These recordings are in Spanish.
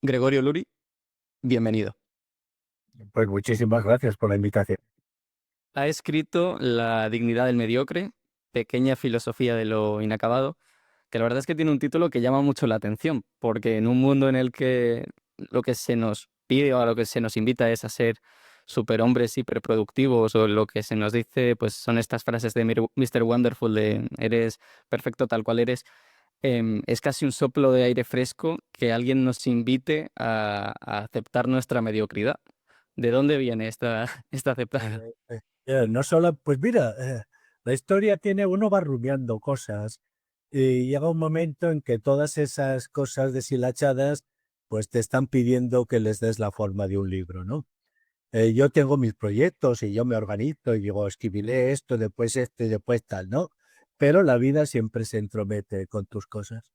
Gregorio Luri, bienvenido. Pues muchísimas gracias por la invitación. Ha escrito La dignidad del mediocre, pequeña filosofía de lo inacabado, que la verdad es que tiene un título que llama mucho la atención, porque en un mundo en el que lo que se nos pide o a lo que se nos invita es a ser superhombres hiperproductivos, o lo que se nos dice pues son estas frases de Mr. Wonderful de eres perfecto tal cual eres. Es casi un soplo de aire fresco que alguien nos invite a aceptar nuestra mediocridad. ¿De dónde viene esta aceptación? No solo, pues mira, la historia tiene, uno va rumiando cosas y llega un momento en que todas esas cosas deshilachadas pues te están pidiendo que les des la forma de un libro, ¿no? Yo tengo mis proyectos y yo me organizo y digo, escribiré esto y después tal, ¿no? Pero la vida siempre se entromete con tus cosas.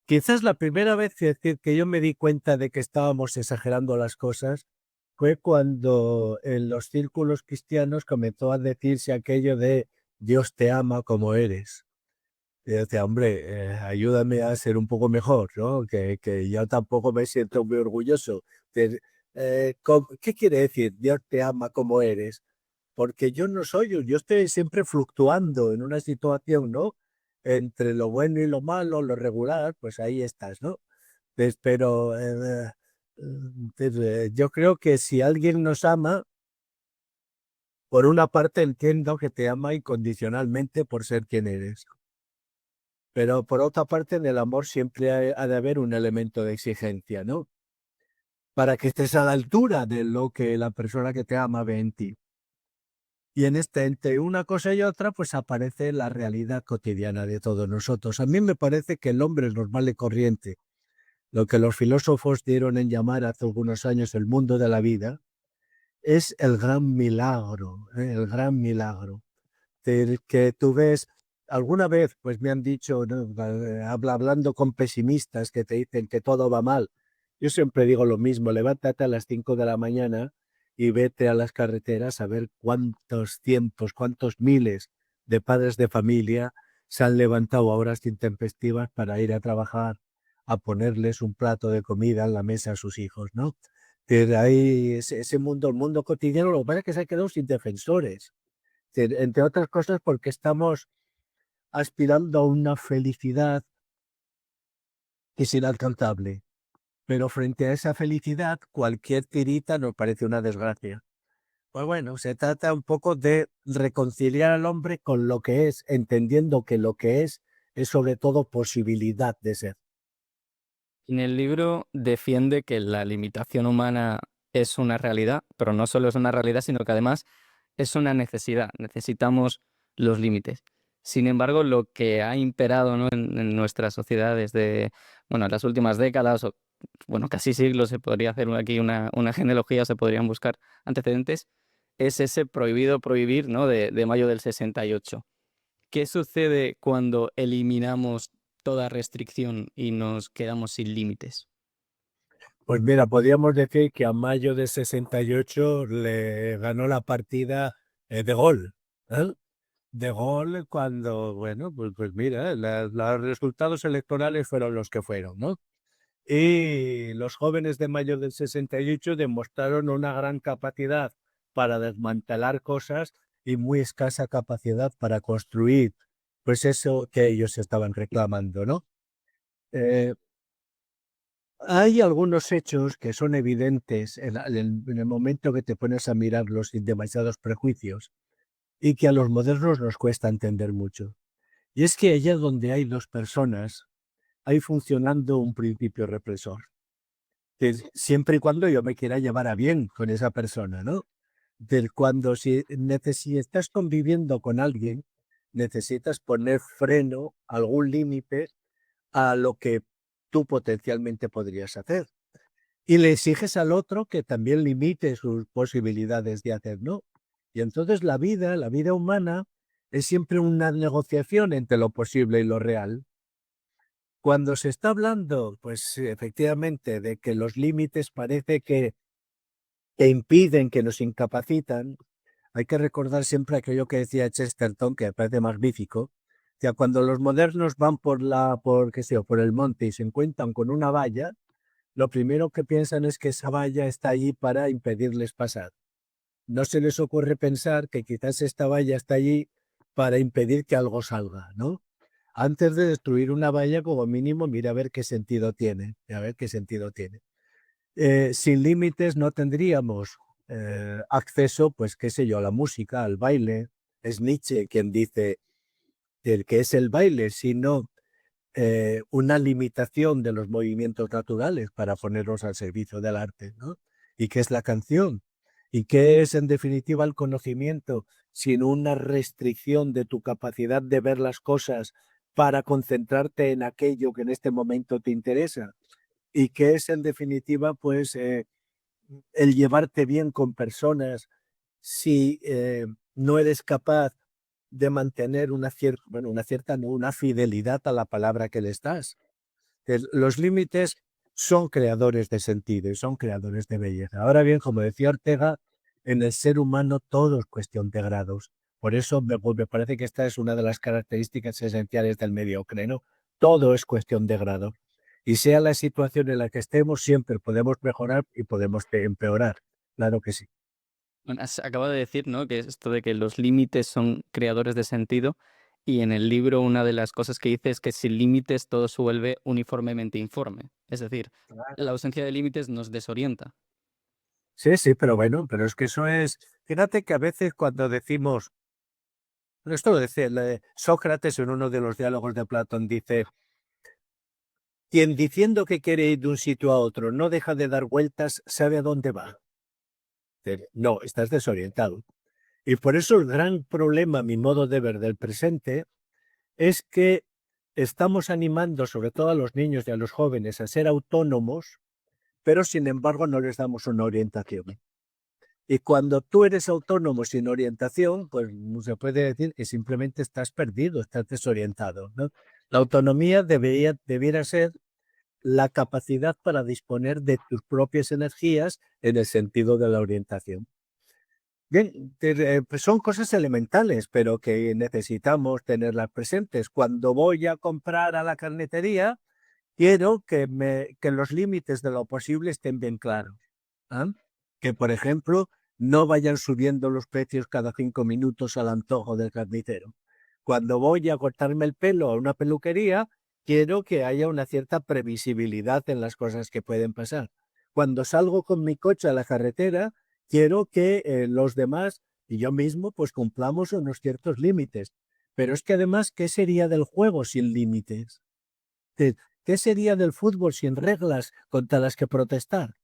Quizás la primera vez que yo me di cuenta de que estábamos exagerando las cosas fue cuando en los círculos cristianos comenzó a decirse aquello de Dios te ama como eres. Y yo decía, hombre, ayúdame a ser un poco mejor, ¿no? Que yo tampoco me siento muy orgulloso. ¿Qué quiere decir Dios te ama como eres? Porque yo no soy, yo estoy siempre fluctuando en una situación, ¿no? Entre lo bueno y lo malo, lo regular, pues ahí estás, ¿no? Pero yo creo que si alguien nos ama, por una parte entiendo que te ama incondicionalmente por ser quien eres. Pero por otra parte, en el amor siempre ha de haber un elemento de exigencia, ¿no? Para que estés a la altura de lo que la persona que te ama ve en ti. Y en entre una cosa y otra, pues aparece la realidad cotidiana de todos nosotros. A mí me parece que el hombre es normal y corriente, lo que los filósofos dieron en llamar hace algunos años el mundo de la vida, es el gran milagro, ¿eh? El gran milagro. Que tú ves, alguna vez pues me han dicho, ¿no? Hablando con pesimistas que te dicen que todo va mal. Yo siempre digo lo mismo, levántate a las 5 de la mañana y vete a las carreteras a ver cuántos cientos, cuántos miles de padres de familia se han levantado a horas intempestivas para ir a trabajar, a ponerles un plato de comida en la mesa a sus hijos, ¿no? De ahí ese mundo, el mundo cotidiano, lo que pasa es que se ha quedado sin defensores. Entre otras cosas porque estamos aspirando a una felicidad que es inalcanzable, pero frente a esa felicidad cualquier tirita nos parece una desgracia. Pues bueno, se trata un poco de reconciliar al hombre con lo que es, entendiendo que lo que es sobre todo posibilidad de ser. En el libro defiende que la limitación humana es una realidad, pero no solo es una realidad, sino que además es una necesidad. Necesitamos los límites. Sin embargo, lo que ha imperado, ¿no?, en nuestra sociedad desde, bueno, las últimas décadas, o bueno, casi siglos, se podría hacer aquí una genealogía, o se podrían buscar antecedentes, es ese prohibido prohibir, ¿no?, de mayo del 68. ¿Qué sucede cuando eliminamos toda restricción y nos quedamos sin límites? Pues mira, podríamos decir que a mayo de 68 le ganó la partida De Gaulle, ¿eh? De Gaulle cuando, bueno, pues mira, los resultados electorales fueron los que fueron, ¿no? Y los jóvenes de mayo del 68 demostraron una gran capacidad para desmantelar cosas y muy escasa capacidad para construir, pues eso que ellos estaban reclamando, ¿no? Eh, Hay algunos hechos que son evidentes en el momento que te pones a mirarlos sin demasiados prejuicios y que a los modernos nos cuesta entender mucho. Y es que allá donde hay dos personas, hay funcionando un principio represor. Siempre y cuando yo me quiera llevar a bien con esa persona, ¿no? Cuando si estás conviviendo con alguien, necesitas poner freno, algún límite a lo que tú potencialmente podrías hacer. Y le exiges al otro que también limite sus posibilidades de hacer, ¿no? Y entonces la vida humana, es siempre una negociación entre lo posible y lo real. Cuando se está hablando, pues sí, efectivamente, de que los límites parece que impiden, que nos incapacitan, hay que recordar siempre aquello que decía Chesterton, que me parece magnífico, que cuando los modernos van por qué sé yo, por el monte y se encuentran con una valla, lo primero que piensan es que esa valla está allí para impedirles pasar. No se les ocurre pensar que quizás esta valla está allí para impedir que algo salga, ¿no? Antes de destruir una valla, como mínimo, mira a ver qué sentido tiene, a ver qué sentido tiene. Sin límites no tendríamos acceso, pues qué sé yo, a la música, al baile. Es Nietzsche quien dice que es el baile, sino una limitación de los movimientos naturales para ponerlos al servicio del arte, ¿no? ¿Y qué es la canción? ¿Y qué es, en definitiva, el conocimiento sin una restricción de tu capacidad de ver las cosas para concentrarte en aquello que en este momento te interesa? ¿Y qué es, en definitiva, pues el llevarte bien con personas si no eres capaz de mantener una cierta, bueno, una cierta, no, una fidelidad a la palabra que les das? Los límites son creadores de sentido y son creadores de belleza. Ahora bien, como decía Ortega, en el ser humano todo es cuestión de grados. Por eso me parece que esta es una de las características esenciales del mediocre, ¿no? Todo es cuestión de grado. Y sea la situación en la que estemos, siempre podemos mejorar y podemos empeorar. Claro que sí. Bueno, acabo de decir, ¿no? Que es esto de que los límites son creadores de sentido. Y en el libro una de las cosas que dice es que sin límites todo se vuelve uniformemente informe. Es decir, la ausencia de límites nos desorienta. Sí, sí, pero bueno, pero es que eso es, fíjate que a veces cuando decimos, esto lo dice Sócrates en uno de los diálogos de Platón, dice, quien diciendo que quiere ir de un sitio a otro no deja de dar vueltas, sabe a dónde va. No, estás desorientado. Y por eso el gran problema, a mi modo de ver, del presente, es que estamos animando sobre todo a los niños y a los jóvenes a ser autónomos, pero sin embargo no les damos una orientación. Y cuando tú eres autónomo sin orientación, pues se puede decir que simplemente estás perdido, estás desorientado, ¿no? La autonomía debiera ser la capacidad para disponer de tus propias energías en el sentido de la orientación. Bien, pues son cosas elementales, pero que necesitamos tenerlas presentes. Cuando voy a comprar a la carnicería, quiero que los límites de lo posible estén bien claros. ¿Ah? Que, por ejemplo, no vayan subiendo los precios cada 5 minutos al antojo del carnicero. Cuando voy a cortarme el pelo a una peluquería, quiero que haya una cierta previsibilidad en las cosas que pueden pasar. Cuando salgo con mi coche a la carretera, quiero que los demás y yo mismo pues cumplamos unos ciertos límites. Pero es que además, ¿qué sería del juego sin límites? ¿Qué sería del fútbol sin reglas contra las que protestar?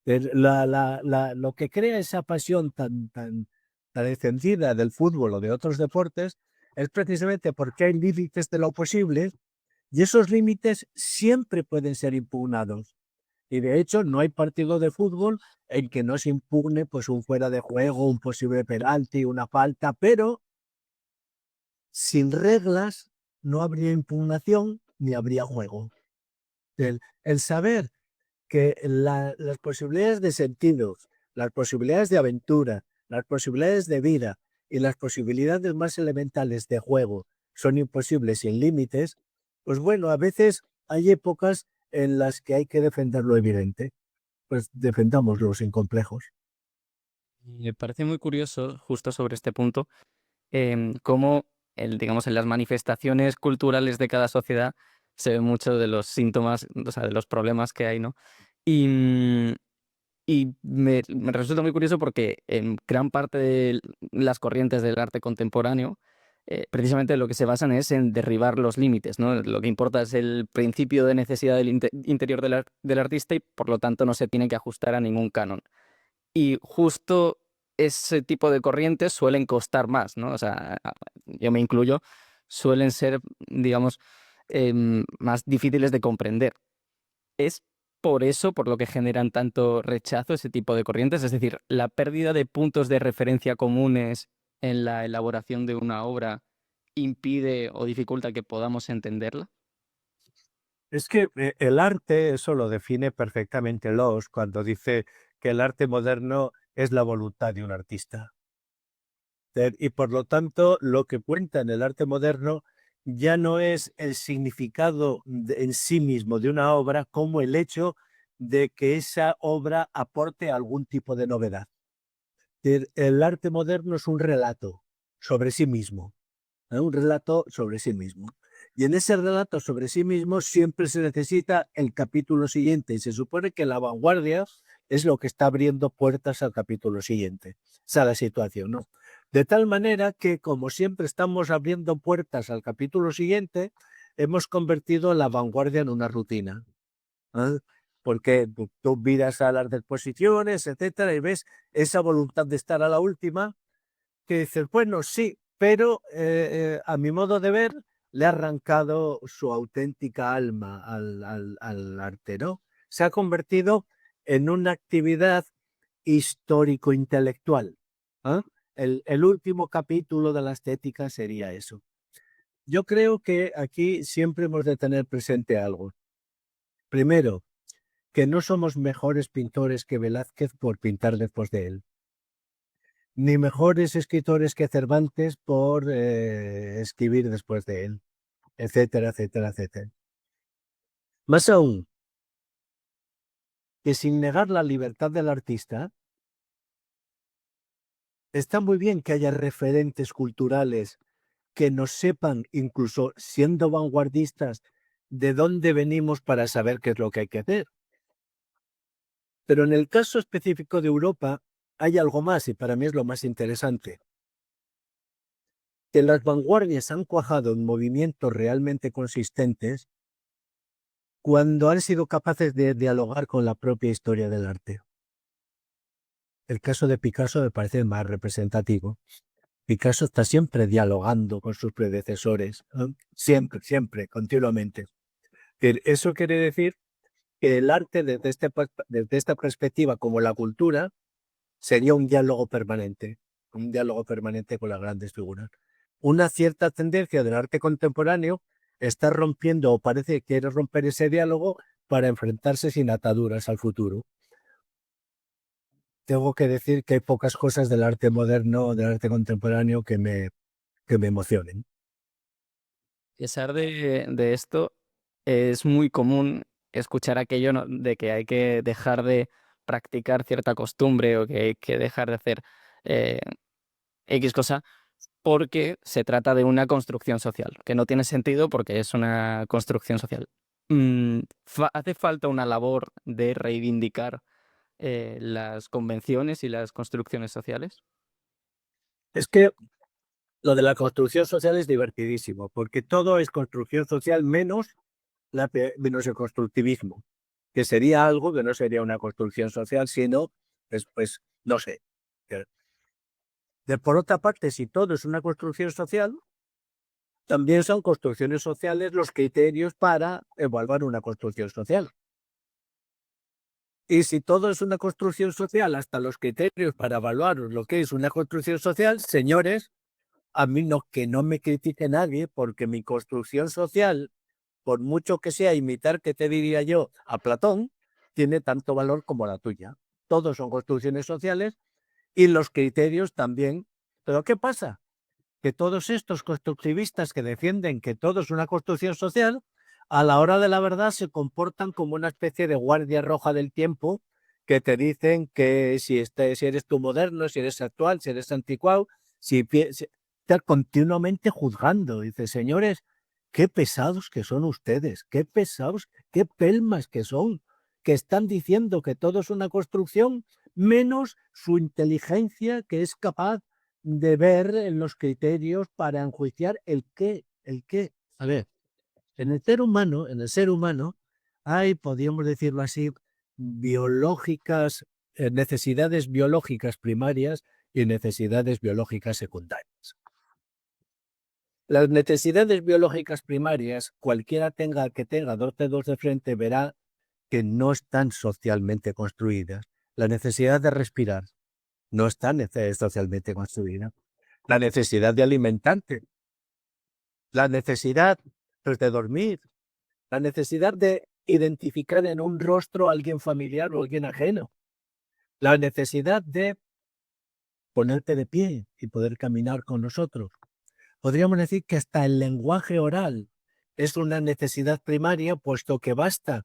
Lo que crea esa pasión tan encendida del fútbol o de otros deportes es precisamente porque hay límites de lo posible y esos límites siempre pueden ser impugnados. Y de hecho no hay partido de fútbol en que no se impugne pues un fuera de juego, un posible penalti, una falta, pero sin reglas no habría impugnación ni habría juego. El saber que las posibilidades de sentido, las posibilidades de aventura, las posibilidades de vida y las posibilidades más elementales de juego son imposibles sin límites, pues bueno, a veces hay épocas en las que hay que defender lo evidente, pues defendámoslo sin complejos. Y me parece muy curioso, justo sobre este punto, cómo digamos, en las manifestaciones culturales de cada sociedad se ven muchos de los síntomas, o sea, de los problemas que hay, ¿no? Y, y me resulta muy curioso porque en gran parte de las corrientes del arte contemporáneo, precisamente lo que se basan es en derribar los límites, ¿no? Lo que importa es el principio de necesidad del interior del artista y por lo tanto no se tiene que ajustar a ningún canon. Y justo ese tipo de corrientes suelen costar más, ¿no? O sea, yo me incluyo, suelen ser, digamos, más difíciles de comprender. Es por eso por lo que generan tanto rechazo ese tipo de corrientes, es decir, la pérdida de puntos de referencia comunes en la elaboración de una obra impide o dificulta que podamos entenderla. Es que el arte, eso lo define perfectamente Loss cuando dice que el arte moderno es la voluntad de un artista. Y por lo tanto, lo que cuenta en el arte moderno ya no es el significado en sí mismo de una obra, como el hecho de que esa obra aporte algún tipo de novedad. El arte moderno es un relato sobre sí mismo, un relato sobre sí mismo. Y en ese relato sobre sí mismo siempre se necesita el capítulo siguiente y se supone que la vanguardia es lo que está abriendo puertas al capítulo siguiente. Esa es la situación, ¿no? De tal manera que como siempre estamos abriendo puertas al capítulo siguiente, hemos convertido la vanguardia en una rutina. ¿Eh? Porque tú miras a las exposiciones, etcétera, y ves esa voluntad de estar a la última, que dices, bueno, sí, pero a mi modo de ver, le ha arrancado su auténtica alma al arte, ¿no? Se ha convertido en una actividad histórico-intelectual. ¿Eh? El último capítulo de la estética sería eso. Yo creo que aquí siempre hemos de tener presente algo. Primero, que no somos mejores pintores que Velázquez por pintar después de él, ni mejores escritores que Cervantes por escribir después de él, etcétera, etcétera, etcétera. Más aún, que sin negar la libertad del artista, está muy bien que haya referentes culturales que nos sepan, incluso siendo vanguardistas, de dónde venimos para saber qué es lo que hay que hacer. Pero en el caso específico de Europa hay algo más y para mí es lo más interesante. Que las vanguardias han cuajado en movimientos realmente consistentes cuando han sido capaces de dialogar con la propia historia del arte. El caso de Picasso me parece más representativo. Picasso está siempre dialogando con sus predecesores, ¿eh? Siempre, siempre, continuamente. Eso quiere decir que el arte desde esta perspectiva, como la cultura, sería un diálogo permanente con las grandes figuras. Una cierta tendencia del arte contemporáneo está rompiendo o parece que quiere romper ese diálogo para enfrentarse sin ataduras al futuro. Tengo que decir que hay pocas cosas del arte moderno, del arte contemporáneo que me emocionen. A pesar de esto, es muy común escuchar aquello, ¿no?, de que hay que dejar de practicar cierta costumbre o que hay que dejar de hacer eh, X cosa porque se trata de una construcción social, que no tiene sentido porque es una construcción social. ¿Hace falta una labor de reivindicar las convenciones y las construcciones sociales? Es que lo de la construcción social es divertidísimo, porque todo es construcción social menos el constructivismo, que sería algo que no sería una construcción social, sino, pues no sé. Por otra parte, si todo es una construcción social, también son construcciones sociales los criterios para evaluar una construcción social. Y si todo es una construcción social, hasta los criterios para evaluar lo que es una construcción social, señores, a mí que no me critique nadie, porque mi construcción social, por mucho que sea imitar, que te diría yo, a Platón, tiene tanto valor como la tuya. Todos son construcciones sociales y los criterios también. Pero ¿qué pasa? Que todos estos constructivistas que defienden que todo es una construcción social, a la hora de la verdad se comportan como una especie de guardia roja del tiempo que te dicen que si eres tú moderno, si eres actual, si eres anticuado, estar continuamente juzgando. Dice, señores, qué pesados que son ustedes, qué pesados, qué pelmas que son, que están diciendo que todo es una construcción, menos su inteligencia que es capaz de ver en los criterios para enjuiciar el qué, el qué. A ver, en el ser humano, hay, podríamos decirlo así, biológicas, necesidades biológicas primarias y necesidades biológicas secundarias. Las necesidades biológicas primarias, cualquiera que tenga dos dedos de frente verá que no están socialmente construidas. La necesidad de respirar no está socialmente construida. La necesidad de alimentarte, la necesidad, pues, de dormir, la necesidad de identificar en un rostro a alguien familiar o alguien ajeno, la necesidad de ponerte de pie y poder caminar con nosotros. Podríamos decir que hasta el lenguaje oral es una necesidad primaria, puesto que basta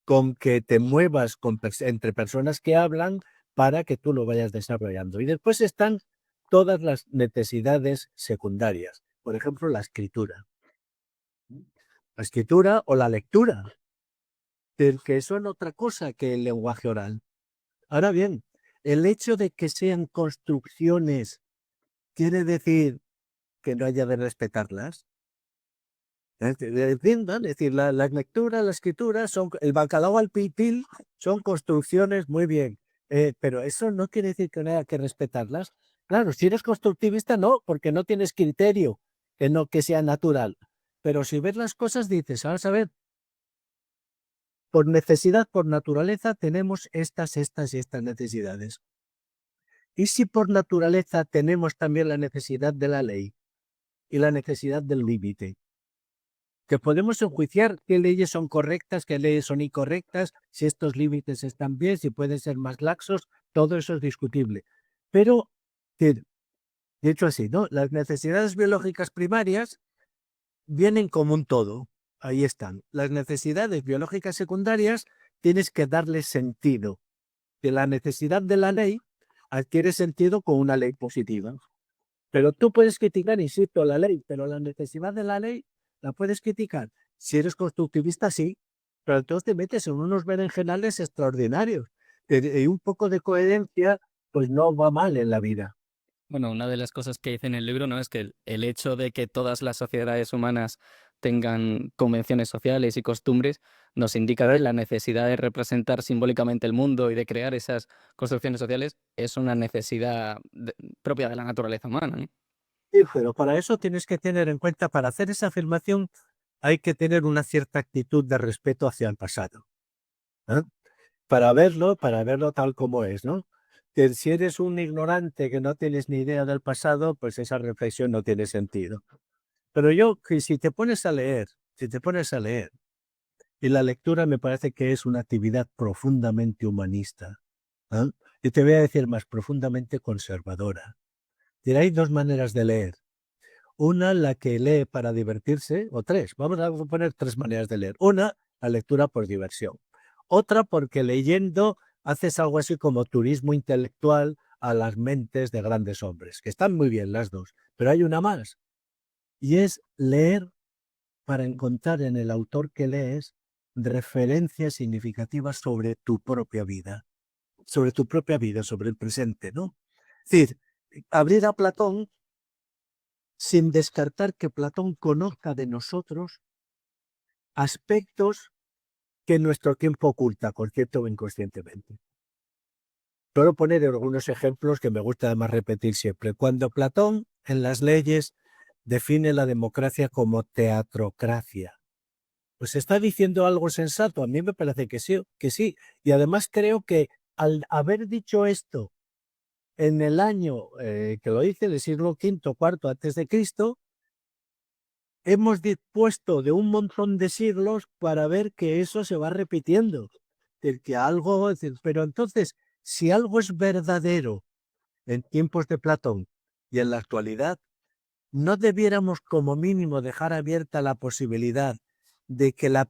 con que te muevas entre personas que hablan para que tú lo vayas desarrollando. Y después están todas las necesidades secundarias. Por ejemplo, la escritura. La escritura o la lectura, que son otra cosa que el lenguaje oral. Ahora bien, el hecho de que sean construcciones quiere decir que no haya de respetarlas. Es decir, la lectura, la escritura, son el bacalao al pitil, son construcciones muy bien, pero eso no quiere decir que no haya que respetarlas. Claro, si eres constructivista, no, porque no tienes criterio que sea natural. Pero si ves las cosas, dices, vamos a ver, por necesidad, por naturaleza, tenemos estas y estas necesidades. ¿Y si por naturaleza tenemos también la necesidad de la ley y la necesidad del límite? Que podemos enjuiciar qué leyes son correctas, qué leyes son incorrectas, si estos límites están bien, si pueden ser más laxos, todo eso es discutible. Pero, dicho así, ¿no? Las necesidades biológicas primarias vienen como un todo, ahí están. Las necesidades biológicas secundarias tienes que darles sentido. Que la necesidad de la ley adquiere sentido con una ley positiva. Pero tú puedes criticar, insisto, la ley, pero la necesidad de la ley la puedes criticar. Si eres constructivista, sí, pero entonces te metes en unos berenjenales extraordinarios. Y un poco de coherencia, pues no va mal en la vida. Bueno, una de las cosas que dice en el libro, ¿no? Es que el hecho de que todas las sociedades humanas tengan convenciones sociales y costumbres nos indica que la necesidad de representar simbólicamente el mundo y de crear esas construcciones sociales es una necesidad propia de la naturaleza humana, ¿no? Sí, pero para eso tienes que tener en cuenta, para hacer esa afirmación, hay que tener una cierta actitud de respeto hacia el pasado. ¿Eh? Para verlo tal como es, ¿no? Que si eres un ignorante que no tienes ni idea del pasado, pues esa reflexión no tiene sentido. Pero yo, que si te pones a leer, si te pones a leer, y la lectura me parece que es una actividad profundamente humanista, ¿ah? Y te voy a decir más, profundamente conservadora. Hay dos maneras de leer. Una, la que lee para divertirse, o tres. Vamos a poner tres maneras de leer. Una, la lectura por diversión. Otra, porque leyendo haces algo así como turismo intelectual a las mentes de grandes hombres, que están muy bien las dos. Pero hay una más, y es leer para encontrar en el autor que lees referencias significativas sobre tu propia vida, sobre el presente, ¿no? Es decir, abrir a Platón sin descartar que Platón conozca de nosotros aspectos que nuestro tiempo oculta, consciente o inconscientemente. Puedo poner algunos ejemplos que me gusta además repetir siempre. Cuando Platón en las leyes define la democracia como teatrocracia, pues está diciendo algo sensato. A mí me parece que sí, que sí. Y además creo que al haber dicho esto en el año que lo dice, del siglo V, IV antes de Cristo, hemos dispuesto de un montón de siglos para ver que eso se va repitiendo. Que algo, pero entonces, si algo es verdadero en tiempos de Platón y en la actualidad, ¿no debiéramos como mínimo dejar abierta la posibilidad de que la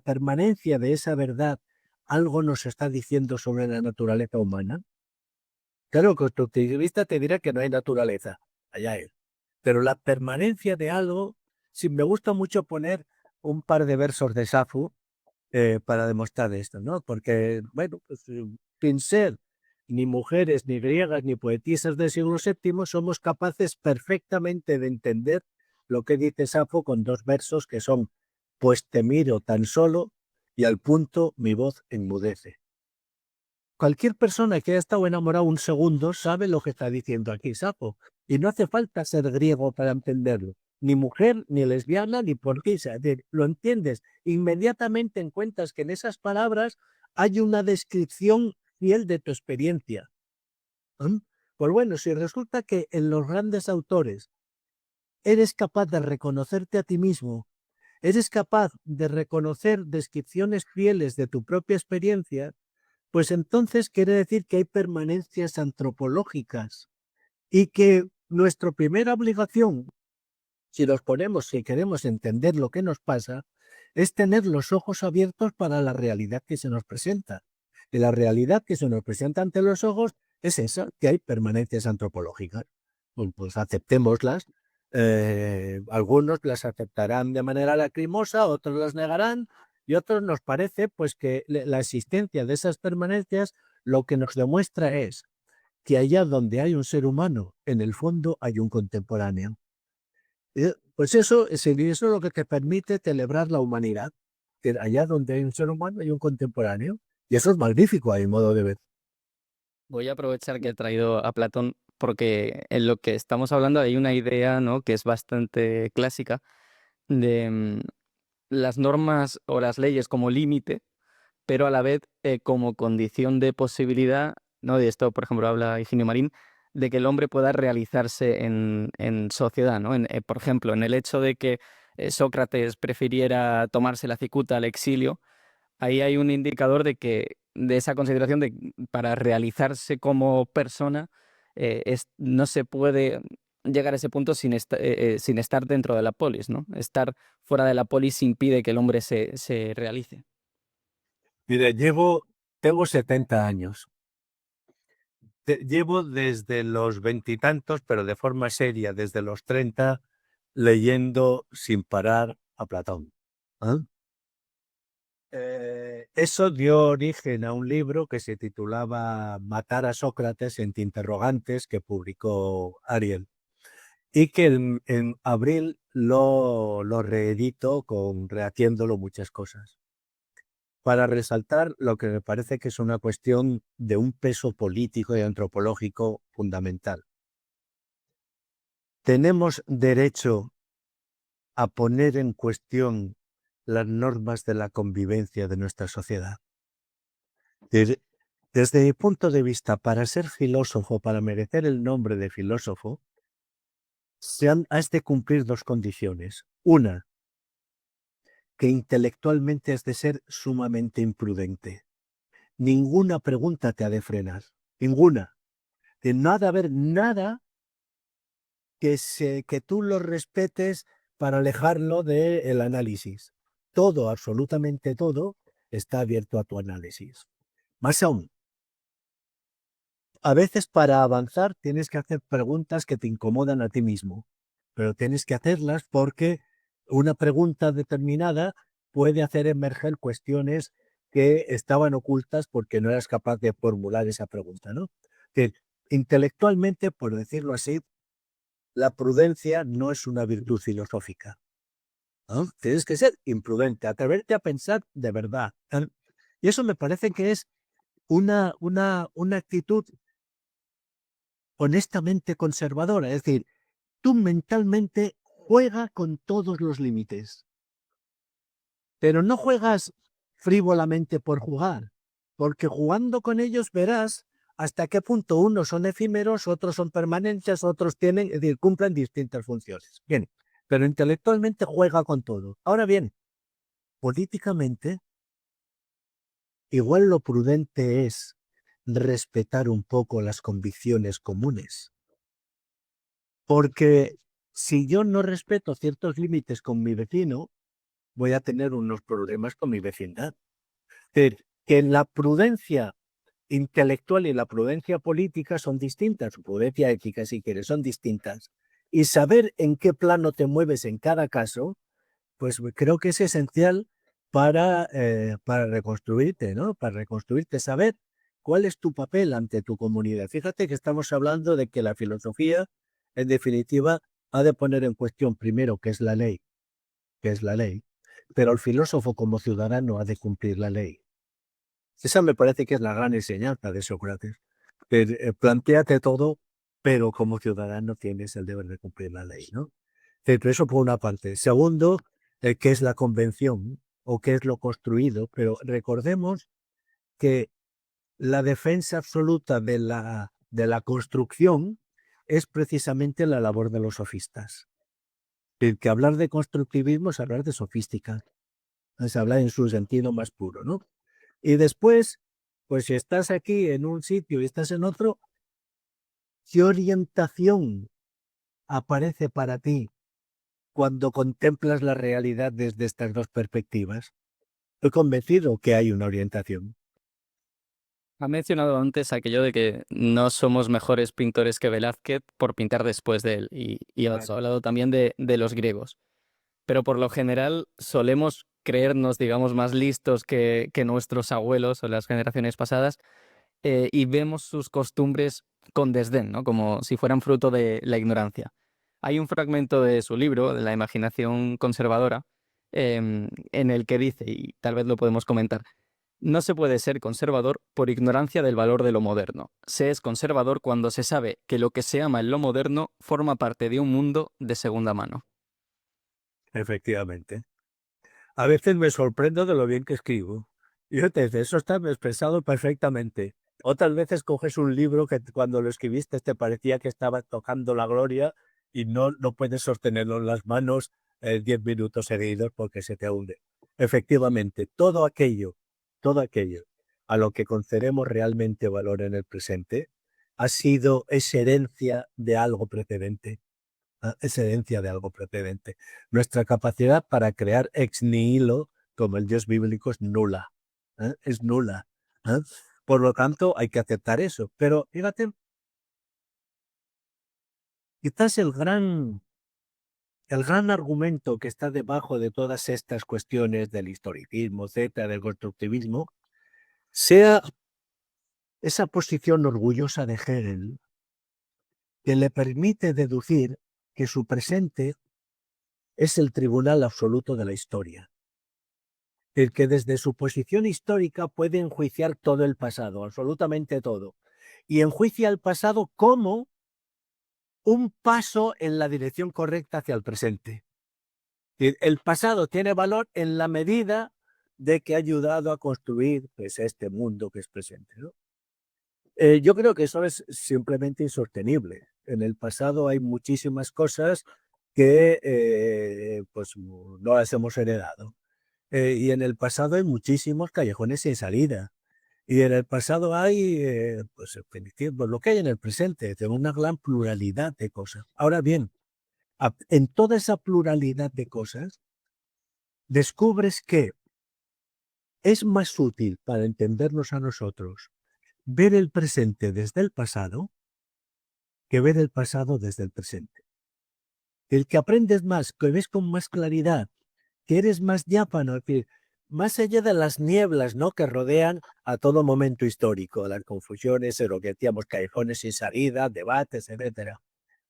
permanencia de esa verdad algo nos está diciendo sobre la naturaleza humana? Claro, el constructivista te dirá que no hay naturaleza, allá él. Pero la permanencia de algo, sí, me gusta mucho poner un par de versos de Safo para demostrar esto, ¿no? Porque, bueno, pues, sin ser ni mujeres, ni griegas, ni poetisas del siglo VII, somos capaces perfectamente de entender lo que dice Safo con dos versos que son: pues te miro tan solo y al punto mi voz enmudece. Cualquier persona que haya estado enamorado un segundo sabe lo que está diciendo aquí Safo, y no hace falta ser griego para entenderlo. Ni mujer, ni lesbiana, ni porquisa. Lo entiendes. Inmediatamente encuentras que en esas palabras hay una descripción fiel de tu experiencia. ¿Mm? Pues bueno, si resulta que en los grandes autores eres capaz de reconocerte a ti mismo, eres capaz de reconocer descripciones fieles de tu propia experiencia, pues entonces quiere decir que hay permanencias antropológicas y que nuestra primera obligación, si nos ponemos, si queremos entender lo que nos pasa, es tener los ojos abiertos para la realidad que se nos presenta. Y la realidad que se nos presenta ante los ojos es esa, que hay permanencias antropológicas. Pues aceptémoslas. Algunos las aceptarán de manera lacrimosa, otros las negarán, y otros nos parece pues que la existencia de esas permanencias lo que nos demuestra es que allá donde hay un ser humano, en el fondo hay un contemporáneo. Pues eso es lo que te permite celebrar la humanidad, que allá donde hay un ser humano hay un contemporáneo. Y eso es magnífico a mi modo de ver. Voy a aprovechar que he traído a Platón porque en lo que estamos hablando hay una idea, ¿no?, que es bastante clásica de las normas o las leyes como límite, pero a la vez como condición de posibilidad, ¿no? De esto, por ejemplo, habla Higinio Marín, de que el hombre pueda realizarse en sociedad, ¿no? Por ejemplo, en el hecho de que Sócrates prefiriera tomarse la cicuta al exilio, ahí hay un indicador de esa consideración de para realizarse como persona no se puede llegar a ese punto sin estar dentro de la polis, ¿no? Estar fuera de la polis impide que el hombre se realice. Mire, tengo 70 años. Llevo desde los veintitantos, pero de forma seria, desde los 30, leyendo sin parar a Platón. ¿Ah? Eso dio origen a un libro que se titulaba Matar a Sócrates entre interrogantes, que publicó Ariel, y que en abril lo reedito rehaciéndolo muchas cosas, para resaltar lo que me parece que es una cuestión de un peso político y antropológico fundamental. Tenemos derecho a poner en cuestión las normas de la convivencia de nuestra sociedad. Desde mi punto de vista, para ser filósofo, para merecer el nombre de filósofo, has de cumplir dos condiciones. Una, que intelectualmente has de ser sumamente imprudente. Ninguna pregunta te ha de frenar. Ninguna. No ha de haber nada que tú lo respetes para alejarlo del análisis. Todo, absolutamente todo, está abierto a tu análisis. Más aún, a veces para avanzar tienes que hacer preguntas que te incomodan a ti mismo, pero tienes que hacerlas porque una pregunta determinada puede hacer emerger cuestiones que estaban ocultas porque no eras capaz de formular esa pregunta, ¿no? Que intelectualmente, por decirlo así, la prudencia no es una virtud filosófica, ¿no? Tienes que ser imprudente, atreverte a pensar de verdad. Y eso me parece que es una actitud honestamente conservadora. Es decir, tú mentalmente juega con todos los límites, pero no juegas frívolamente por jugar, porque jugando con ellos verás hasta qué punto unos son efímeros, otros son permanentes, otros tienen, es decir, cumplen distintas funciones. Bien, pero intelectualmente juega con todo. Ahora bien, políticamente, igual lo prudente es respetar un poco las convicciones comunes. Porque si yo no respeto ciertos límites con mi vecino, voy a tener unos problemas con mi vecindad. Es decir, que la prudencia intelectual y la prudencia política son distintas, prudencia ética, si quieres, son distintas. Y saber en qué plano te mueves en cada caso, pues creo que es esencial para reconstruirte, ¿no? Para reconstruirte, saber cuál es tu papel ante tu comunidad. Fíjate que estamos hablando de que la filosofía, en definitiva, ha de poner en cuestión primero qué es la ley, qué es la ley, pero el filósofo como ciudadano ha de cumplir la ley. Esa me parece que es la gran enseñanza de Sócrates. Plantéate todo, pero como ciudadano tienes el deber de cumplir la ley, ¿no? Eso por una parte. Segundo, qué es la convención o qué es lo construido, pero recordemos que la defensa absoluta de la construcción es precisamente la labor de los sofistas. Que hablar de constructivismo es hablar de sofística, es hablar en su sentido más puro, ¿no? Y después, pues si estás aquí en un sitio y estás en otro, ¿qué orientación aparece para ti cuando contemplas la realidad desde estas dos perspectivas? Estoy convencido que hay una orientación. Ha mencionado antes aquello de que no somos mejores pintores que Velázquez por pintar después de él, y has Claro. hablado también de los griegos. Pero por lo general solemos creernos, digamos, más listos que nuestros abuelos o las generaciones pasadas, y vemos sus costumbres con desdén, ¿no? Como si fueran fruto de la ignorancia. Hay un fragmento de su libro, de La imaginación conservadora, en el que dice, y tal vez lo podemos comentar: no se puede ser conservador por ignorancia del valor de lo moderno. Se es conservador cuando se sabe que lo que se ama en lo moderno forma parte de un mundo de segunda mano. Efectivamente. A veces me sorprendo de lo bien que escribo. Y yo te dice, eso está expresado perfectamente. Otras veces coges un libro que cuando lo escribiste te parecía que estabas tocando la gloria y no puedes sostenerlo en las manos 10 minutos seguidos porque se te hunde. Efectivamente, todo aquello a lo que concedemos realmente valor en el presente, es herencia de algo precedente. Es herencia de algo precedente. Nuestra capacidad para crear ex nihilo, como el Dios bíblico, es nula. Es nula. ¿eh? Por lo tanto, hay que aceptar eso. Pero fíjate, quizás el gran argumento que está debajo de todas estas cuestiones del historicismo, etcétera, del constructivismo, sea esa posición orgullosa de Hegel que le permite deducir que su presente es el tribunal absoluto de la historia. El que desde su posición histórica puede enjuiciar todo el pasado, absolutamente todo, y enjuicia el pasado como un paso en la dirección correcta hacia el presente. El pasado tiene valor en la medida de que ha ayudado a construir pues, este mundo que es presente, ¿no? Yo creo que eso es simplemente insostenible. En el pasado hay muchísimas cosas que pues, no las hemos heredado. Y en el pasado hay muchísimos callejones sin salida. Y en el pasado hay, pues, pues, lo que hay en el presente, de una gran pluralidad de cosas. Ahora bien, en toda esa pluralidad de cosas, descubres que es más útil para entendernos a nosotros ver el presente desde el pasado que ver el pasado desde el presente. El que aprendes más, que ves con más claridad, que eres más diáfano, es decir, más allá de las nieblas, ¿no?, que rodean a todo momento histórico, las confusiones, lo que decíamos, callejones sin salida, debates, etcétera.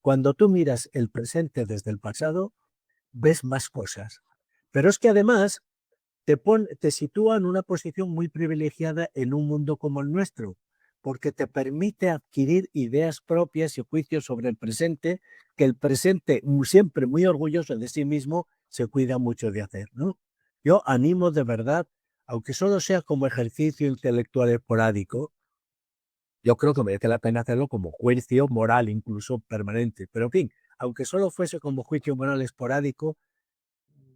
Cuando tú miras el presente desde el pasado, ves más cosas. Pero es que además te sitúa en una posición muy privilegiada en un mundo como el nuestro, porque te permite adquirir ideas propias y juicios sobre el presente, que el presente, siempre muy orgulloso de sí mismo, se cuida mucho de hacer, ¿no? Yo animo de verdad, aunque solo sea como ejercicio intelectual esporádico, yo creo que merece la pena hacerlo como juicio moral incluso permanente. Pero en fin, aunque solo fuese como juicio moral esporádico,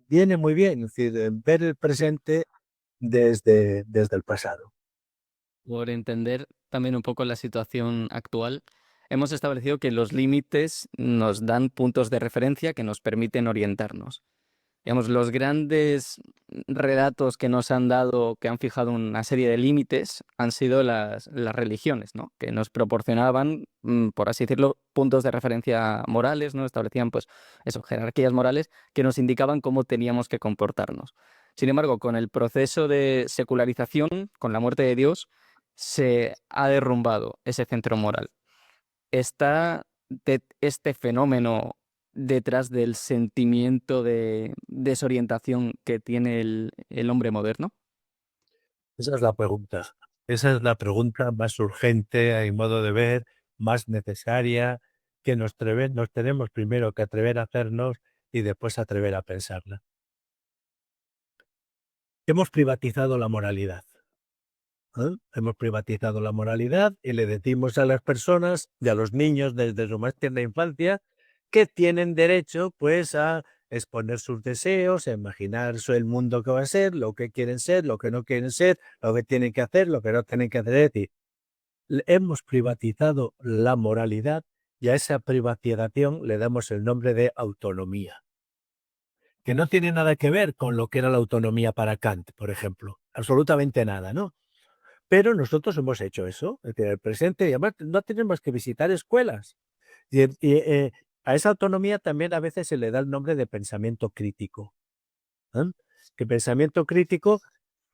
viene muy bien, es decir, ver el presente desde el pasado. Por entender también un poco la situación actual, hemos establecido que los límites nos dan puntos de referencia que nos permiten orientarnos. Digamos, los grandes relatos que nos han dado, que han fijado una serie de límites, han sido las religiones, ¿no? Que nos proporcionaban, por así decirlo, puntos de referencia morales, ¿no? Establecían, pues, eso, jerarquías morales que nos indicaban cómo teníamos que comportarnos. Sin embargo, con el proceso de secularización, con la muerte de Dios, se ha derrumbado ese centro moral. ¿Está este fenómeno detrás del sentimiento de desorientación que tiene el hombre moderno? Esa es la pregunta. Esa es la pregunta más urgente, a mi modo de ver, más necesaria, que nos tenemos primero que atrever a hacernos y después atrever a pensarla. Hemos privatizado la moralidad. Hemos privatizado la moralidad y le decimos a las personas y a los niños desde su más tierna infancia que tienen derecho pues a exponer sus deseos, a imaginar el mundo que va a ser, lo que no quieren ser, lo que tienen que hacer, lo que no tienen que hacer. Es decir, hemos privatizado la moralidad y a esa privatización le damos el nombre de autonomía. que no tiene nada que ver con lo que era la autonomía para Kant, por ejemplo. Absolutamente nada, ¿no? Pero nosotros hemos hecho eso, es decir, el presente, y además no tenemos que visitar escuelas. A esa autonomía también a veces se le da el nombre de pensamiento crítico. ¿Eh? Que pensamiento crítico,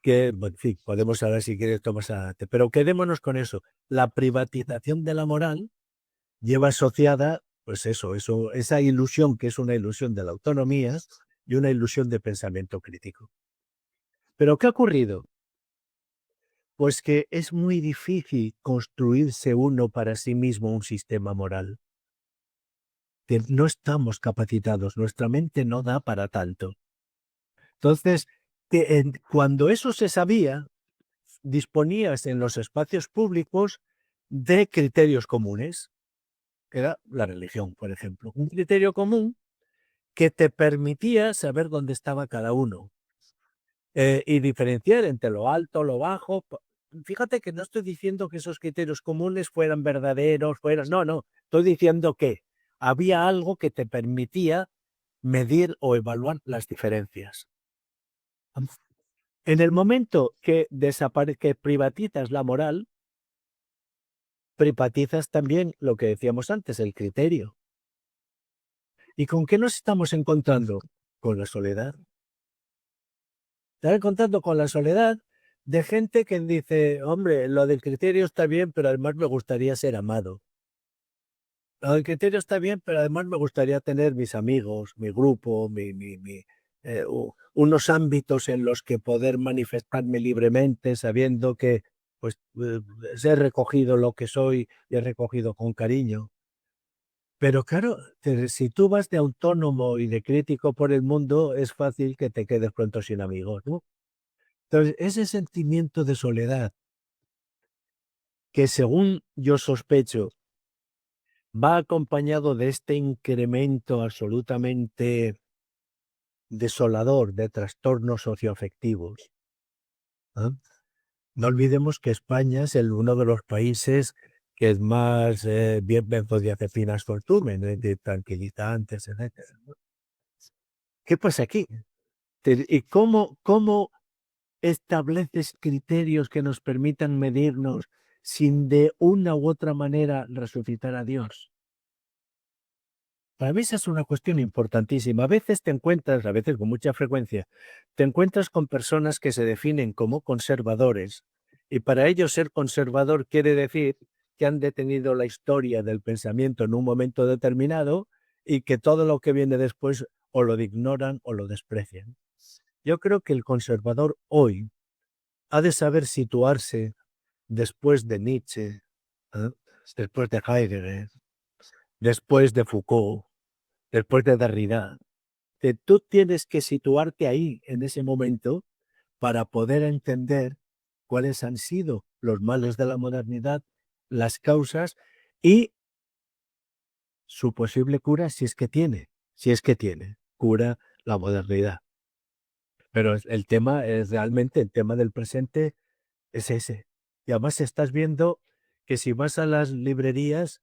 que, bueno, en fin, podemos hablar si quieres, Tomás, adelante, pero quedémonos con eso. La privatización de la moral lleva asociada, pues eso, esa ilusión que es una ilusión de la autonomía y una ilusión de pensamiento crítico. ¿Pero qué ha ocurrido? Pues que es muy difícil construirse uno para sí mismo un sistema moral. Que no estamos capacitados, nuestra mente no da para tanto. Entonces, cuando eso se sabía, disponías en los espacios públicos de criterios comunes, que era la religión, por ejemplo. Un criterio común que te permitía saber dónde estaba cada uno y diferenciar entre lo alto, lo bajo. Fíjate que no estoy diciendo que esos criterios comunes fueran verdaderos, no, estoy diciendo que había algo que te permitía medir o evaluar las diferencias. En el momento que privatizas la moral, privatizas también lo que decíamos antes, el criterio. ¿Y con qué nos estamos encontrando? Con la soledad. Estás encontrando con la soledad de gente que dice, hombre, lo del criterio está bien, pero además me gustaría ser amado. Lo del criterio está bien, pero además me gustaría tener mis amigos, mi grupo, unos ámbitos en los que poder manifestarme libremente, sabiendo que pues he recogido lo que soy y he recogido con cariño. Pero claro, si tú vas de autónomo y de crítico por el mundo, es fácil que te quedes pronto sin amigos, ¿no? Entonces, ese sentimiento de soledad, que según yo sospecho, va acompañado de este incremento absolutamente desolador de trastornos socioafectivos. ¿Ah? No olvidemos que España es uno de los países que es más bien benzodiazepinas consumen, de tranquilizantes, etcétera, ¿no? ¿Qué pasa aquí? ¿Y cómo estableces criterios que nos permitan medirnos sin de una u otra manera resucitar a Dios? Para mí esa es una cuestión importantísima. A veces te encuentras, a veces con mucha frecuencia, te encuentras con personas que se definen como conservadores y para ellos ser conservador quiere decir que han detenido la historia del pensamiento en un momento determinado y que todo lo que viene después o lo ignoran o lo desprecian. Yo creo que el conservador hoy ha de saber situarse después de Nietzsche, ¿eh? Después de Heidegger, después de Foucault, después de Derrida, que tú tienes que situarte ahí en ese momento para poder entender cuáles han sido los males de la modernidad, las causas y su posible cura si es que tiene cura la modernidad. Pero el tema es realmente, el tema del presente es ese. Y además estás viendo que si vas a las librerías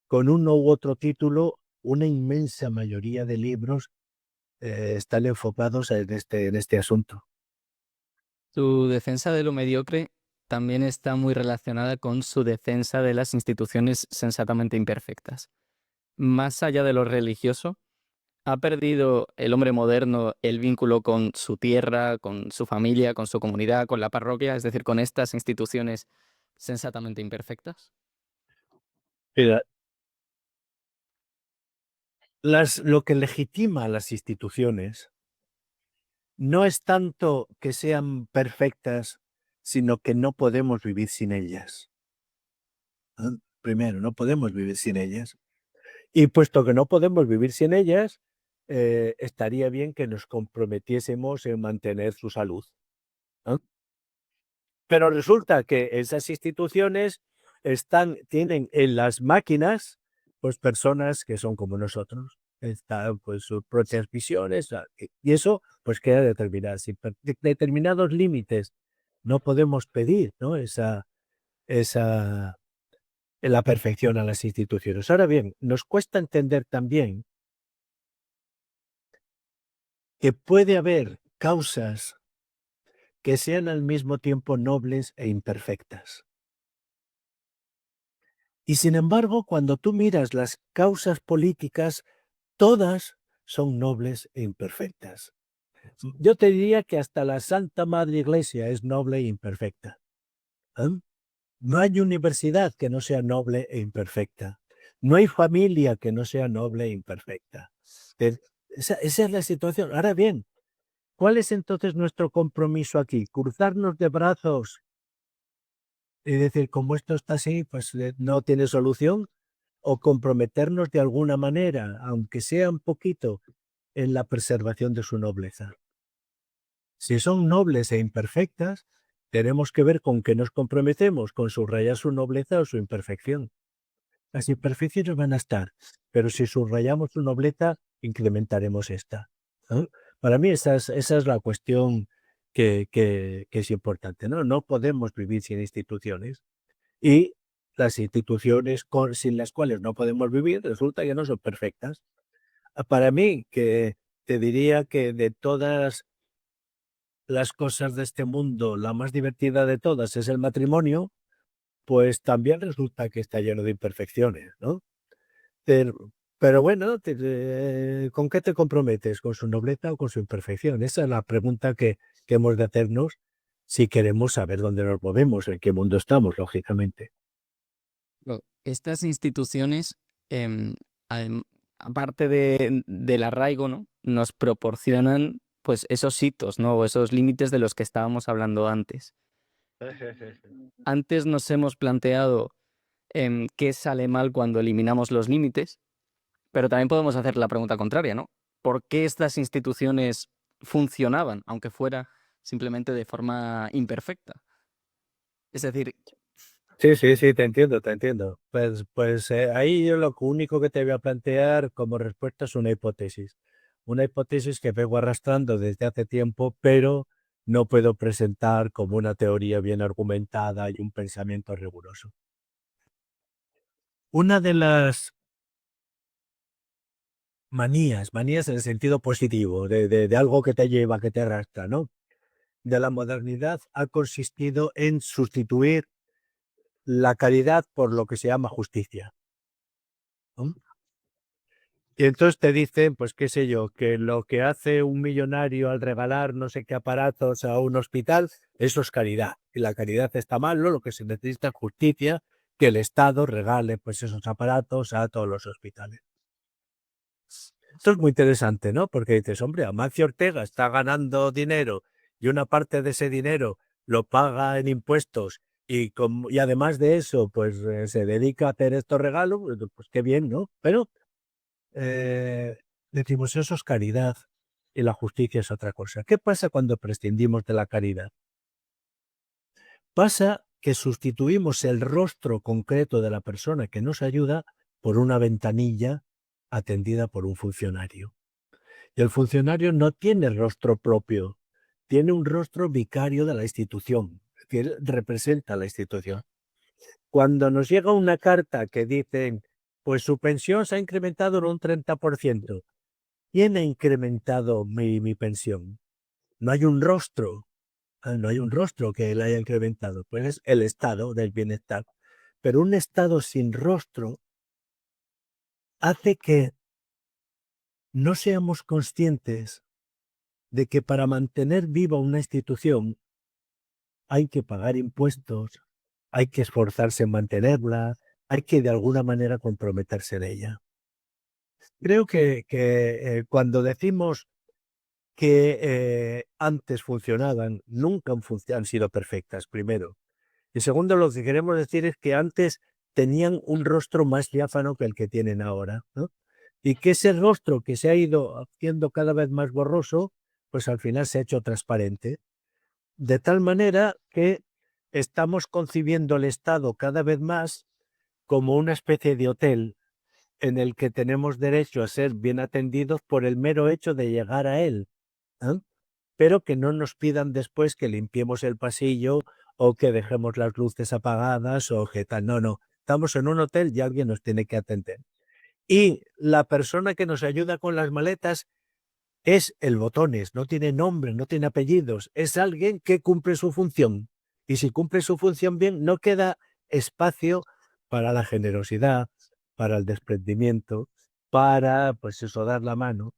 con uno u otro título, una inmensa mayoría de libros están enfocados en este asunto. Su defensa de lo mediocre también está muy relacionada con su defensa de las instituciones sensatamente imperfectas. Más allá de lo religioso, ¿ha perdido el hombre moderno el vínculo con su tierra, con su familia, con su comunidad, con la parroquia, es decir, con estas instituciones sensatamente imperfectas? Mira, lo que legitima a las instituciones no es tanto que sean perfectas, sino que no podemos vivir sin ellas. ¿Ah? Primero, no podemos vivir sin ellas. Y puesto que no podemos vivir sin ellas, estaría bien que nos comprometiésemos en mantener su salud, ¿no? Pero resulta que esas instituciones tienen en las máquinas, pues personas que son como nosotros, están pues sus propias visiones, y eso pues queda determinado. Si determinados límites no podemos pedir, ¿no? Esa la perfección a las instituciones. Ahora bien, nos cuesta entender también que puede haber causas que sean al mismo tiempo nobles e imperfectas. Y sin embargo, cuando tú miras las causas políticas, todas son nobles e imperfectas. Yo te diría que hasta la Santa Madre Iglesia es noble e imperfecta. ¿Eh? No hay universidad que no sea noble e imperfecta. No hay familia que no sea noble e imperfecta. Esa es la situación. Ahora bien, ¿cuál es entonces nuestro compromiso aquí? ¿Cruzarnos de brazos y decir, como esto está así, pues no tiene solución? ¿O comprometernos de alguna manera, aunque sea un poquito, en la preservación de su nobleza? Si son nobles e imperfectas, tenemos que ver con qué nos comprometemos, con subrayar su nobleza o su imperfección. Las imperfecciones van a estar, pero si subrayamos su nobleza, incrementaremos esta. ¿No? Para mí esa es la cuestión que es importante. ¿No? No podemos vivir sin instituciones y las instituciones sin las cuales no podemos vivir resulta que no son perfectas. Para mí, que te diría que de todas las cosas de este mundo, la más divertida de todas es el matrimonio, pues también resulta que está lleno de imperfecciones, ¿no? Pero bueno, ¿con qué te comprometes? ¿Con su nobleza o con su imperfección? Esa es la pregunta que hemos de hacernos si queremos saber dónde nos movemos, en qué mundo estamos, lógicamente. Estas instituciones, em, adem- aparte del arraigo, ¿no? Nos proporcionan pues esos hitos, ¿no? O esos límites de los que estábamos hablando antes. Antes nos hemos planteado qué sale mal cuando eliminamos los límites, pero también podemos hacer la pregunta contraria, ¿no? ¿Por qué estas instituciones funcionaban, aunque fuera simplemente de forma imperfecta? Es decir, Sí, sí, sí, te entiendo, te entiendo. Pues ahí yo lo único que te voy a plantear como respuesta es una hipótesis. Una hipótesis que vengo arrastrando desde hace tiempo, pero no puedo presentar como una teoría bien argumentada y un pensamiento riguroso. Una de las manías en el sentido positivo, de algo que te lleva, que te arrastra, ¿no? De la modernidad ha consistido en sustituir la caridad por lo que se llama justicia. ¿No? Y entonces te dicen, pues qué sé yo, que lo que hace un millonario al regalar no sé qué aparatos a un hospital, eso es caridad. Y la caridad está mal, ¿no? Lo que se necesita es justicia, que el Estado regale pues esos aparatos a todos los hospitales. Esto es muy interesante, ¿no? Porque dices, hombre, Amancio Ortega está ganando dinero y una parte de ese dinero lo paga en impuestos y además de eso, pues se dedica a hacer estos regalos, pues qué bien, ¿no? Pero eh, decimos, eso es caridad y la justicia es otra cosa. ¿Qué pasa cuando prescindimos de la caridad? Pasa que sustituimos el rostro concreto de la persona que nos ayuda por una ventanilla atendida por un funcionario. Y el funcionario no tiene rostro propio, tiene un rostro vicario de la institución, que él representa a la institución. Cuando nos llega una carta que dice, pues su pensión se ha incrementado en un 30%, ¿quién ha incrementado mi pensión? No hay un rostro, no hay un rostro que él haya incrementado, pues es el estado del bienestar. Pero un estado sin rostro hace que no seamos conscientes de que para mantener viva una institución hay que pagar impuestos, hay que esforzarse en mantenerla, hay que de alguna manera comprometerse en ella. Creo que cuando decimos que antes funcionaban, nunca han sido perfectas, primero. Y segundo, lo que queremos decir es que antes tenían un rostro más diáfano que el que tienen ahora, ¿no? Y que ese rostro que se ha ido haciendo cada vez más borroso, pues al final se ha hecho transparente. De tal manera que estamos concibiendo el Estado cada vez más como una especie de hotel en el que tenemos derecho a ser bien atendidos por el mero hecho de llegar a él, ¿eh? Pero que no nos pidan después que limpiemos el pasillo o que dejemos las luces apagadas o que tal. No, no. Estamos en un hotel y alguien nos tiene que atender. Y la persona que nos ayuda con las maletas es el botones, no tiene nombre, no tiene apellidos, es alguien que cumple su función. Y si cumple su función bien, no queda espacio para la generosidad, para el desprendimiento, para, pues eso, dar la mano.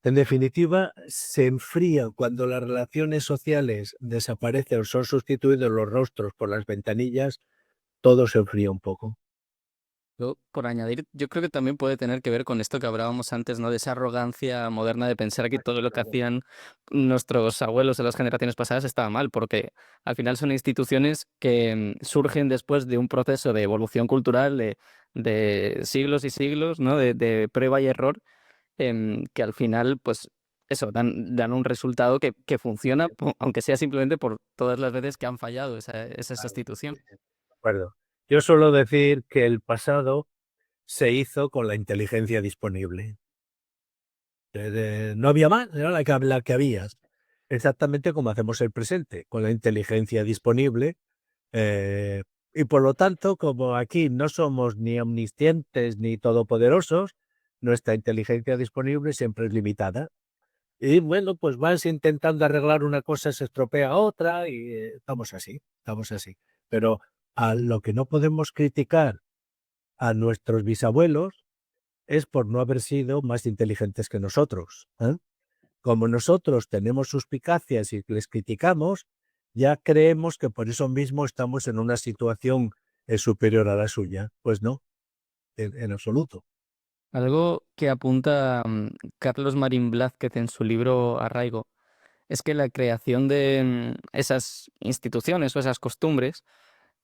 En definitiva, se enfría cuando las relaciones sociales desaparecen o son sustituidos los rostros por las ventanillas, todo se enfría un poco. Yo, por añadir, yo creo que también puede tener que ver con esto que hablábamos antes, ¿no? De esa arrogancia moderna de pensar que todo lo que hacían nuestros abuelos de las generaciones pasadas estaba mal, porque al final son instituciones que surgen después de un proceso de evolución cultural de siglos y siglos, ¿no? De prueba y error, que al final, pues eso, dan un resultado que funciona, aunque sea simplemente por todas las veces que han fallado esa institución. De acuerdo. Yo suelo decir que el pasado se hizo con la inteligencia disponible. No había más, era la que había. Exactamente como hacemos el presente, con la inteligencia disponible. eh, y por lo tanto, como aquí no somos ni omniscientes ni todopoderosos, nuestra inteligencia disponible siempre es limitada. Y bueno, pues vas intentando arreglar una cosa, se estropea otra y estamos así, estamos así. Pero a lo que no podemos criticar a nuestros bisabuelos es por no haber sido más inteligentes que nosotros, ¿eh? Como nosotros tenemos suspicacias y les criticamos, ya creemos que por eso mismo estamos en una situación superior a la suya. Pues no, en absoluto. Algo que apunta Carlos Marín Blázquez en su libro Arraigo es que la creación de esas instituciones o esas costumbres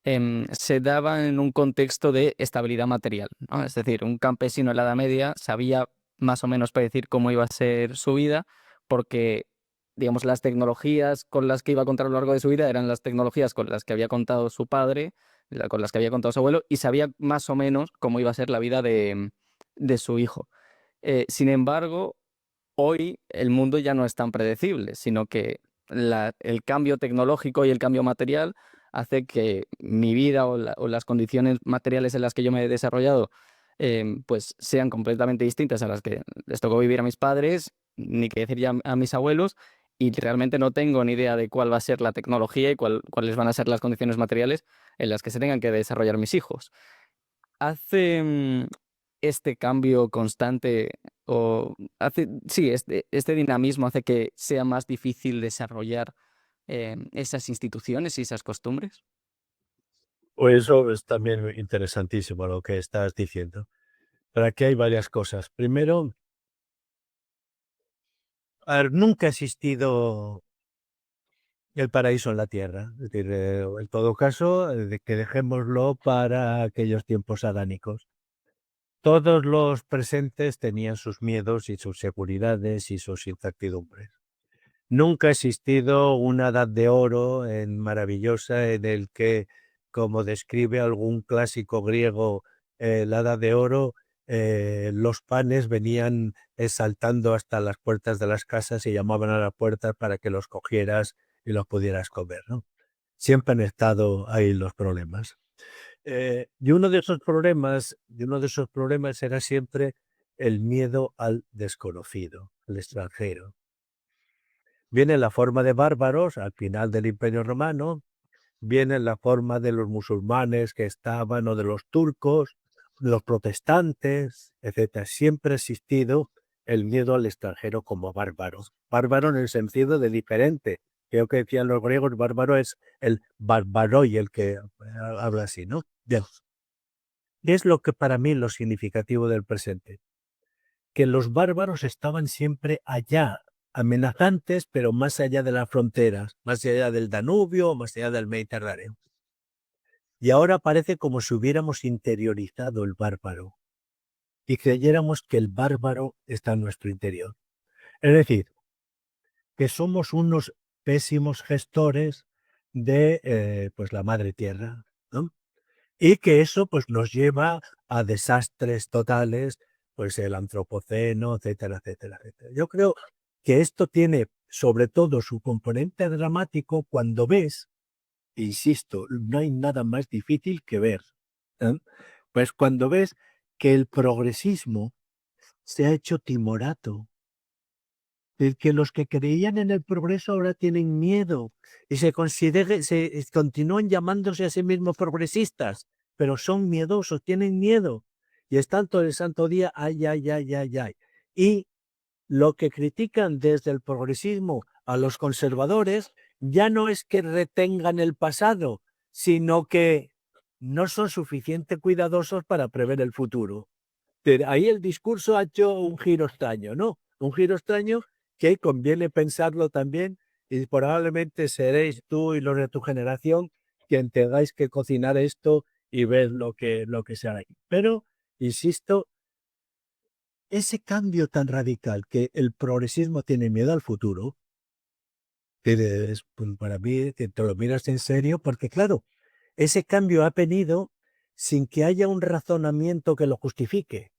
se daba en un contexto de estabilidad material, ¿no? Es decir, un campesino en la Edad Media sabía más o menos predecir cómo iba a ser su vida porque, digamos, las tecnologías con las que iba a contar a lo largo de su vida eran las tecnologías con las que había contado su padre, con las que había contado su abuelo, y sabía más o menos cómo iba a ser la vida de su hijo. Sin embargo, hoy el mundo ya no es tan predecible, sino que el cambio tecnológico y el cambio material hace que mi vida o las condiciones materiales en las que yo me he desarrollado pues sean completamente distintas a las que les tocó vivir a mis padres, ni que decir ya a mis abuelos, y realmente no tengo ni idea de cuál va a ser la tecnología y cuáles van a ser las condiciones materiales en las que se tengan que desarrollar mis hijos. Hace este cambio constante o hace, sí, este dinamismo hace que sea más difícil desarrollar esas instituciones y esas costumbres. Pues eso es también interesantísimo lo que estás diciendo. Pero aquí hay varias cosas. Primero, a ver, nunca ha existido el paraíso en la tierra. Es decir, en todo caso, de que dejémoslo para aquellos tiempos adánicos. Todos los presentes tenían sus miedos y sus seguridades y sus incertidumbres. Nunca ha existido una edad de oro maravillosa en el que, como describe algún clásico griego, la edad de oro, los panes venían saltando hasta las puertas de las casas y llamaban a la puerta para que los cogieras y los pudieras comer, ¿no? Siempre han estado ahí los problemas. Y uno de esos problemas era siempre el miedo al desconocido, al extranjero. Viene en la forma de bárbaros al final del Imperio Romano, viene en la forma de los musulmanes que estaban o de los turcos, de los protestantes, etcétera. Siempre ha existido el miedo al extranjero como bárbaro. Bárbaro en el sentido de diferente. Creo que decían los griegos, bárbaro es el barbaroi, el que habla así, ¿no? Bien. ¿Qué es lo que para mí lo significativo del presente? Que los bárbaros estaban siempre allá, amenazantes, pero más allá de las fronteras, más allá del Danubio, más allá del Mediterráneo. Y ahora parece como si hubiéramos interiorizado el bárbaro y creyéramos que el bárbaro está en nuestro interior. Es decir, que somos unos pésimos gestores de pues la madre tierra, ¿no? Y que eso pues nos lleva a desastres totales, pues el antropoceno, etcétera, etcétera, etcétera. Yo creo que esto tiene sobre todo su componente dramático cuando ves, insisto, no hay nada más difícil que ver, ¿eh? Pues cuando ves que el progresismo se ha hecho timorato Es que los que creían en el progreso ahora tienen miedo y se continúan llamándose a sí mismos progresistas, pero son miedosos, tienen miedo y están todo el santo día, ay, ay, ay, ay, ay. Y lo que critican desde el progresismo a los conservadores ya no es que retengan el pasado, sino que no son suficientemente cuidadosos para prever el futuro. Ahí el discurso ha hecho un giro extraño, ¿no? Un giro extraño que conviene pensarlo también y probablemente seréis tú y los de tu generación quien tengáis que cocinar esto y ver lo que se hará. Pero, insisto, ese cambio tan radical que el progresismo tiene miedo al futuro, para mí, que te lo miras en serio, porque claro, ese cambio ha venido sin que haya un razonamiento que lo justifique.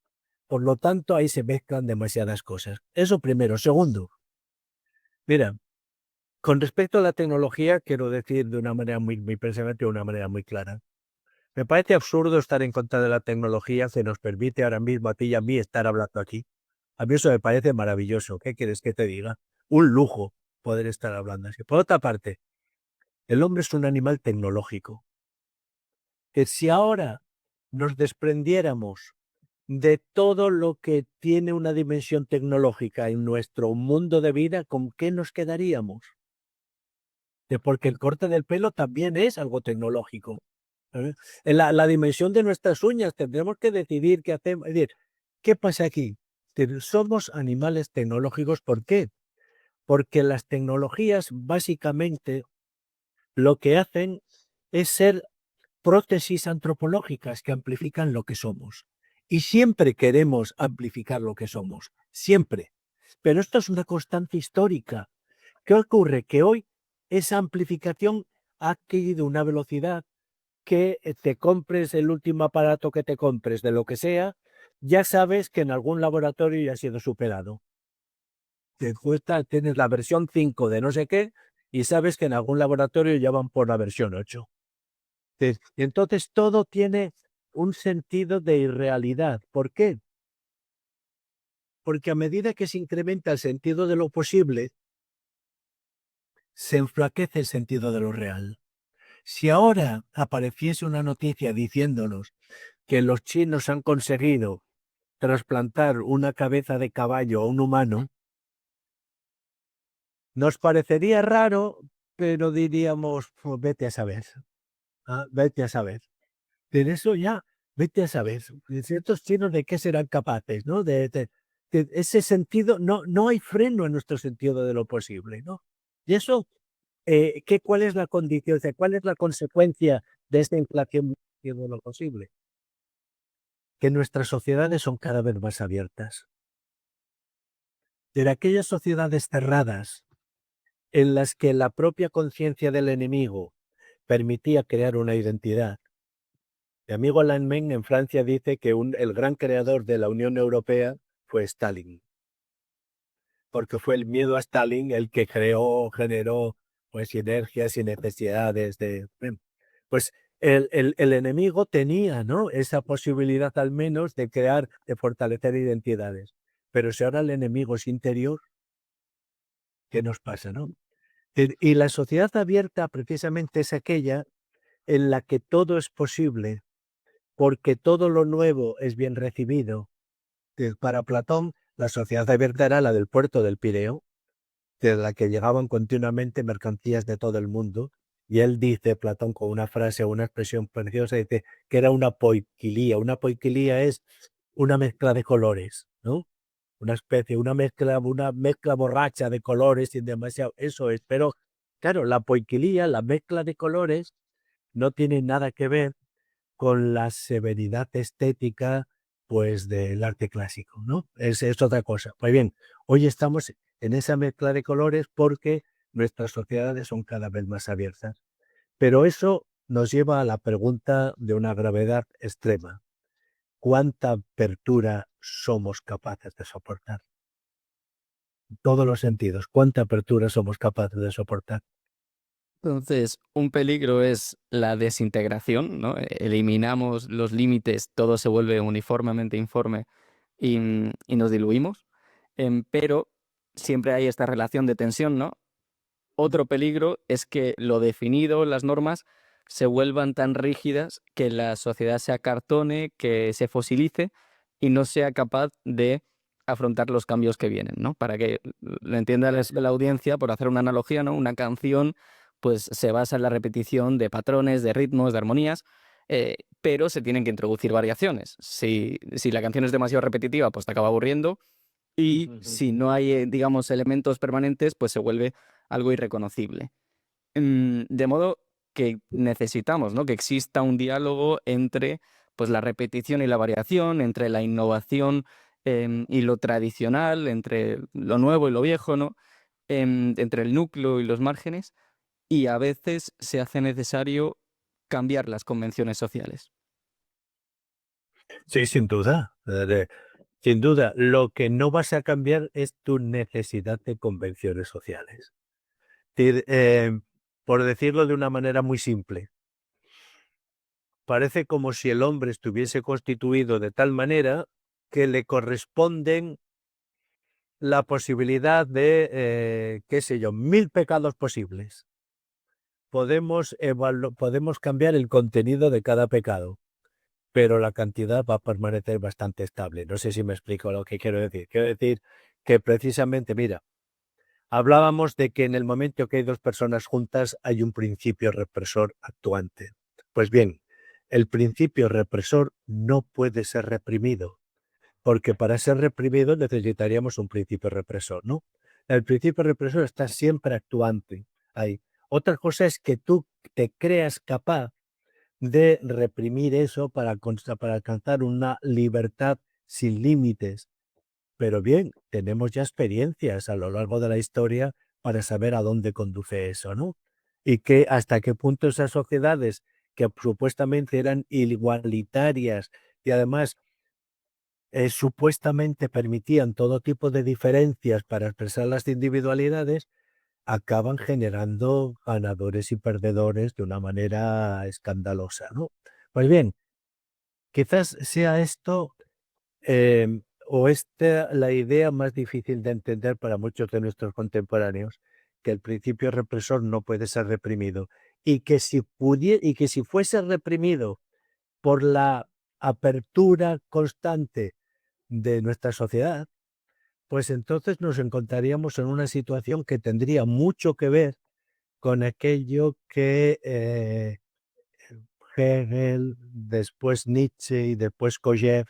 Por lo tanto, ahí se mezclan demasiadas cosas. Eso primero. Segundo, mira, con respecto a la tecnología, quiero decir de una manera muy precisamente de una manera muy clara. Me parece absurdo estar en contra de la tecnología que nos permite ahora mismo a ti y a mí estar hablando aquí. A mí eso me parece maravilloso. ¿Qué quieres que te diga? Un lujo poder estar hablando así. Por otra parte, el hombre es un animal tecnológico. Que si ahora nos desprendiéramos de todo lo que tiene una dimensión tecnológica en nuestro mundo de vida, ¿con qué nos quedaríamos? Porque el corte del pelo también es algo tecnológico. En la dimensión de nuestras uñas tendremos que decidir qué hacemos. Es decir, ¿qué pasa aquí? Somos animales tecnológicos. ¿Por qué? Porque las tecnologías básicamente lo que hacen es ser prótesis antropológicas que amplifican lo que somos. Y siempre queremos amplificar lo que somos, siempre. Pero esto es una constante histórica. ¿Qué ocurre? Que hoy esa amplificación ha adquirido una velocidad que te compres el último aparato que te compres, de lo que sea, ya sabes que en algún laboratorio ya ha sido superado. Tienes la versión 5 de no sé qué y sabes que en algún laboratorio ya van por la versión 8. Y entonces todo tiene un sentido de irrealidad. ¿Por qué? Porque a medida que se incrementa el sentido de lo posible, se enflaquece el sentido de lo real. Si ahora apareciese una noticia diciéndonos que los chinos han conseguido trasplantar una cabeza de caballo a un humano, nos parecería raro, pero diríamos, "Pues vete a saber, vete a saber". De eso ya, vete a saber, ciertos chinos de qué serán capaces, ¿no? De ese sentido, no hay freno en nuestro sentido de lo posible, ¿no? Y eso, ¿cuál es la condición? O sea, ¿cuál es la consecuencia de esta inflación de lo posible? Que nuestras sociedades son cada vez más abiertas. De aquellas sociedades cerradas en las que la propia conciencia del enemigo permitía crear una identidad. Mi amigo Alain Men en Francia dice que el gran creador de la Unión Europea fue Stalin, porque fue el miedo a Stalin el que generó pues sinergias y necesidades de... Pues el enemigo tenía, ¿no?, esa posibilidad al menos de crear, de fortalecer identidades. Pero si ahora el enemigo es interior, ¿qué nos pasa, no? Y la sociedad abierta precisamente es aquella en la que todo es posible, porque todo lo nuevo es bien recibido. Para Platón, la sociedad abierta era la del puerto del Pireo, de la que llegaban continuamente mercancías de todo el mundo. Y él dice, Platón, con una frase o una expresión preciosa, dice que era una poikilía. Una poikilía es una mezcla de colores, ¿no? Una mezcla borracha de colores y demasiado. Eso es. Pero, claro, la poikilía, la mezcla de colores, no tiene nada que ver con la severidad estética, pues, del arte clásico, ¿no? Es otra cosa. Pues bien, hoy estamos en esa mezcla de colores porque nuestras sociedades son cada vez más abiertas. Pero eso nos lleva a la pregunta de una gravedad extrema. ¿Cuánta apertura somos capaces de soportar? En todos los sentidos, ¿cuánta apertura somos capaces de soportar? Entonces, un peligro es la desintegración, ¿no? Eliminamos los límites, todo se vuelve uniformemente informe y nos diluimos. Pero siempre hay esta relación de tensión, ¿no? Otro peligro es que lo definido, las normas, se vuelvan tan rígidas que la sociedad se acartone, que se fosilice y no sea capaz de afrontar los cambios que vienen, ¿no? Para que lo entienda la audiencia, por hacer una analogía, ¿no? Una canción, pues se basa en la repetición de patrones, de ritmos, de armonías, pero se tienen que introducir variaciones. Si la canción es demasiado repetitiva, pues te acaba aburriendo y si no hay, digamos, elementos permanentes, pues se vuelve algo irreconocible. De modo que necesitamos, ¿no? Que exista un diálogo entre pues, la repetición y la variación, entre la innovación y lo tradicional, entre lo nuevo y lo viejo, ¿no? Entre el núcleo y los márgenes, y a veces se hace necesario cambiar las convenciones sociales. Sí, sin duda. Sin duda, lo que no vas a cambiar es tu necesidad de convenciones sociales. Decir, por decirlo de una manera muy simple, parece como si el hombre estuviese constituido de tal manera que le corresponden la posibilidad de, qué sé yo, 1000 pecados posibles. Podemos cambiar el contenido de cada pecado, pero la cantidad va a permanecer bastante estable. No sé si me explico lo que quiero decir. Quiero decir que precisamente, mira, hablábamos de que en el momento que hay dos personas juntas hay un principio represor actuante. Pues bien, el principio represor no puede ser reprimido, porque para ser reprimido necesitaríamos un principio represor, ¿no? El principio represor está siempre actuante ahí. Otra cosa es que tú te creas capaz de reprimir eso para alcanzar una libertad sin límites. Pero bien, tenemos ya experiencias a lo largo de la historia para saber a dónde conduce eso, ¿no? Y que hasta qué punto esas sociedades que supuestamente eran igualitarias y además supuestamente permitían todo tipo de diferencias para expresar las individualidades, acaban generando ganadores y perdedores de una manera escandalosa, ¿no? Pues bien, quizás sea esto o esta la idea más difícil de entender para muchos de nuestros contemporáneos, que el principio represor no puede ser reprimido y que si fuese reprimido por la apertura constante de nuestra sociedad, pues entonces nos encontraríamos en una situación que tendría mucho que ver con aquello que Hegel, después Nietzsche y después Kojève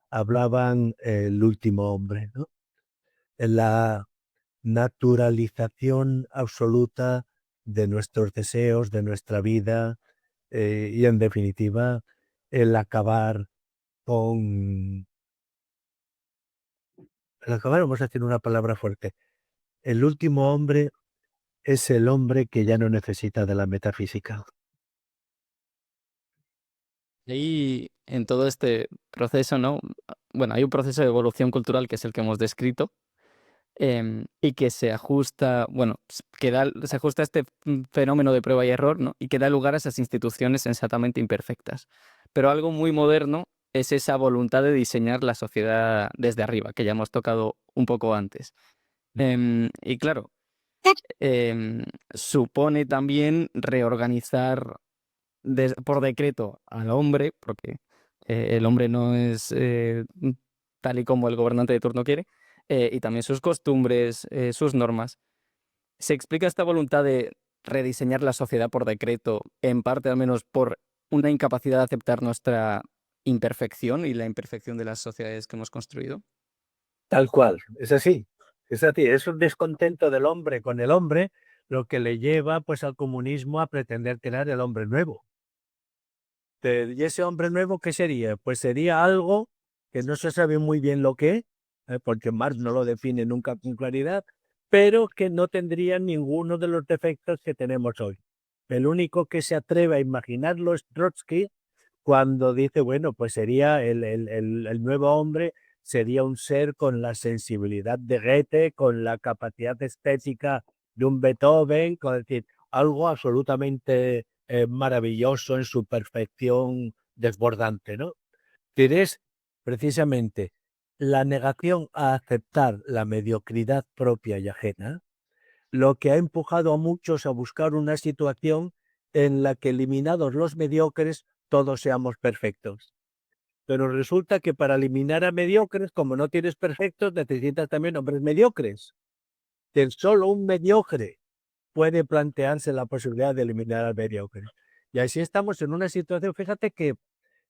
hablaban el último hombre, ¿no? La naturalización absoluta de nuestros deseos, de nuestra vida y en definitiva el acabar con... El acabar, vamos a decir una palabra fuerte. El último hombre es el hombre que ya no necesita de la metafísica. Y en todo este proceso, ¿no? Bueno, hay un proceso de evolución cultural que es el que hemos descrito, y que se ajusta, bueno, se ajusta a este fenómeno de prueba y error, ¿no? Y que da lugar a esas instituciones sensatamente imperfectas. Pero algo muy moderno es esa voluntad de diseñar la sociedad desde arriba, que ya hemos tocado un poco antes. Y claro, supone también reorganizar por decreto al hombre, porque el hombre no es tal y como el gobernante de turno quiere, y también sus costumbres, sus normas. ¿Se explica esta voluntad de rediseñar la sociedad por decreto, en parte al menos por una incapacidad de aceptar nuestra imperfección y la imperfección de las sociedades que hemos construido? Tal cual, es así, es un descontento del hombre con el hombre lo que le lleva pues al comunismo a pretender crear el hombre nuevo. ¿Y ese hombre nuevo qué sería? Pues sería algo que no se sabe muy bien lo que es, porque Marx no lo define nunca con claridad, pero que no tendría ninguno de los defectos que tenemos hoy. El único que se atreve a imaginarlo es Trotsky, cuando dice, bueno, pues sería el nuevo hombre, sería un ser con la sensibilidad de Goethe, con la capacidad estética de un Beethoven, con decir, algo absolutamente maravilloso en su perfección desbordante, ¿no? Es precisamente la negación a aceptar la mediocridad propia y ajena, lo que ha empujado a muchos a buscar una situación en la que, eliminados los mediocres, todos seamos perfectos. Pero resulta que para eliminar a mediocres, como no tienes perfectos, necesitas también hombres mediocres. Que solo un mediocre puede plantearse la posibilidad de eliminar al mediocre. Y así estamos en una situación, fíjate que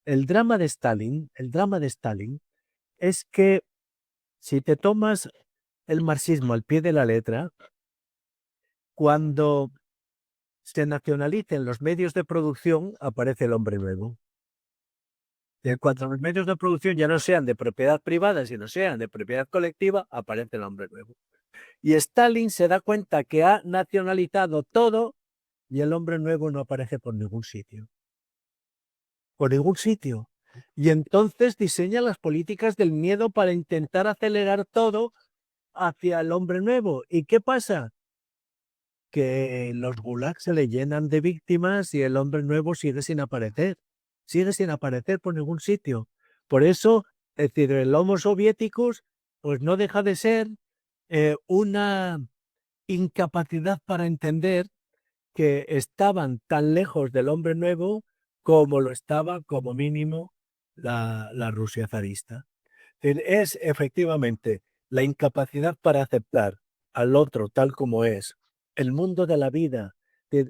el drama de Stalin es que, si te tomas el marxismo al pie de la letra, cuando se nacionalicen los medios de producción, aparece el hombre nuevo. En cuanto los medios de producción ya no sean de propiedad privada, sino sean de propiedad colectiva, aparece el hombre nuevo. Y Stalin se da cuenta que ha nacionalizado todo y el hombre nuevo no aparece por ningún sitio. Por ningún sitio. Y entonces diseña las políticas del miedo para intentar acelerar todo hacia el hombre nuevo. ¿Y qué pasa? Que los gulags se le llenan de víctimas y el hombre nuevo sigue sin aparecer por ningún sitio. Por eso, es decir, el Homo soviéticos pues no deja de ser una incapacidad para entender que estaban tan lejos del hombre nuevo como lo estaba, como mínimo, la Rusia zarista. Es efectivamente la incapacidad para aceptar al otro tal como es, el mundo de la vida.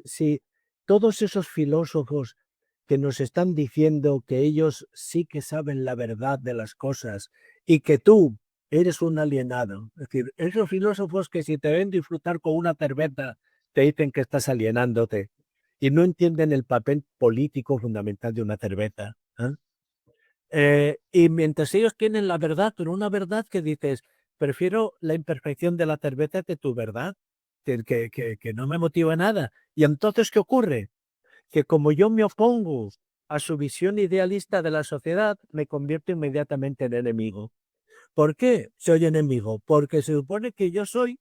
Si todos esos filósofos que nos están diciendo que ellos sí que saben la verdad de las cosas y que tú eres un alienado, es decir, esos filósofos que, si te ven disfrutar con una cerveza, te dicen que estás alienándote y no entienden el papel político fundamental de una cerveza. Y mientras ellos tienen la verdad, pero una verdad que dices, prefiero la imperfección de la cerveza que tu verdad, que no me motiva nada. Y entonces, ¿qué ocurre? Que como yo me opongo a su visión idealista de la sociedad, me convierto inmediatamente en enemigo. ¿Por qué soy enemigo? Porque se supone que yo soy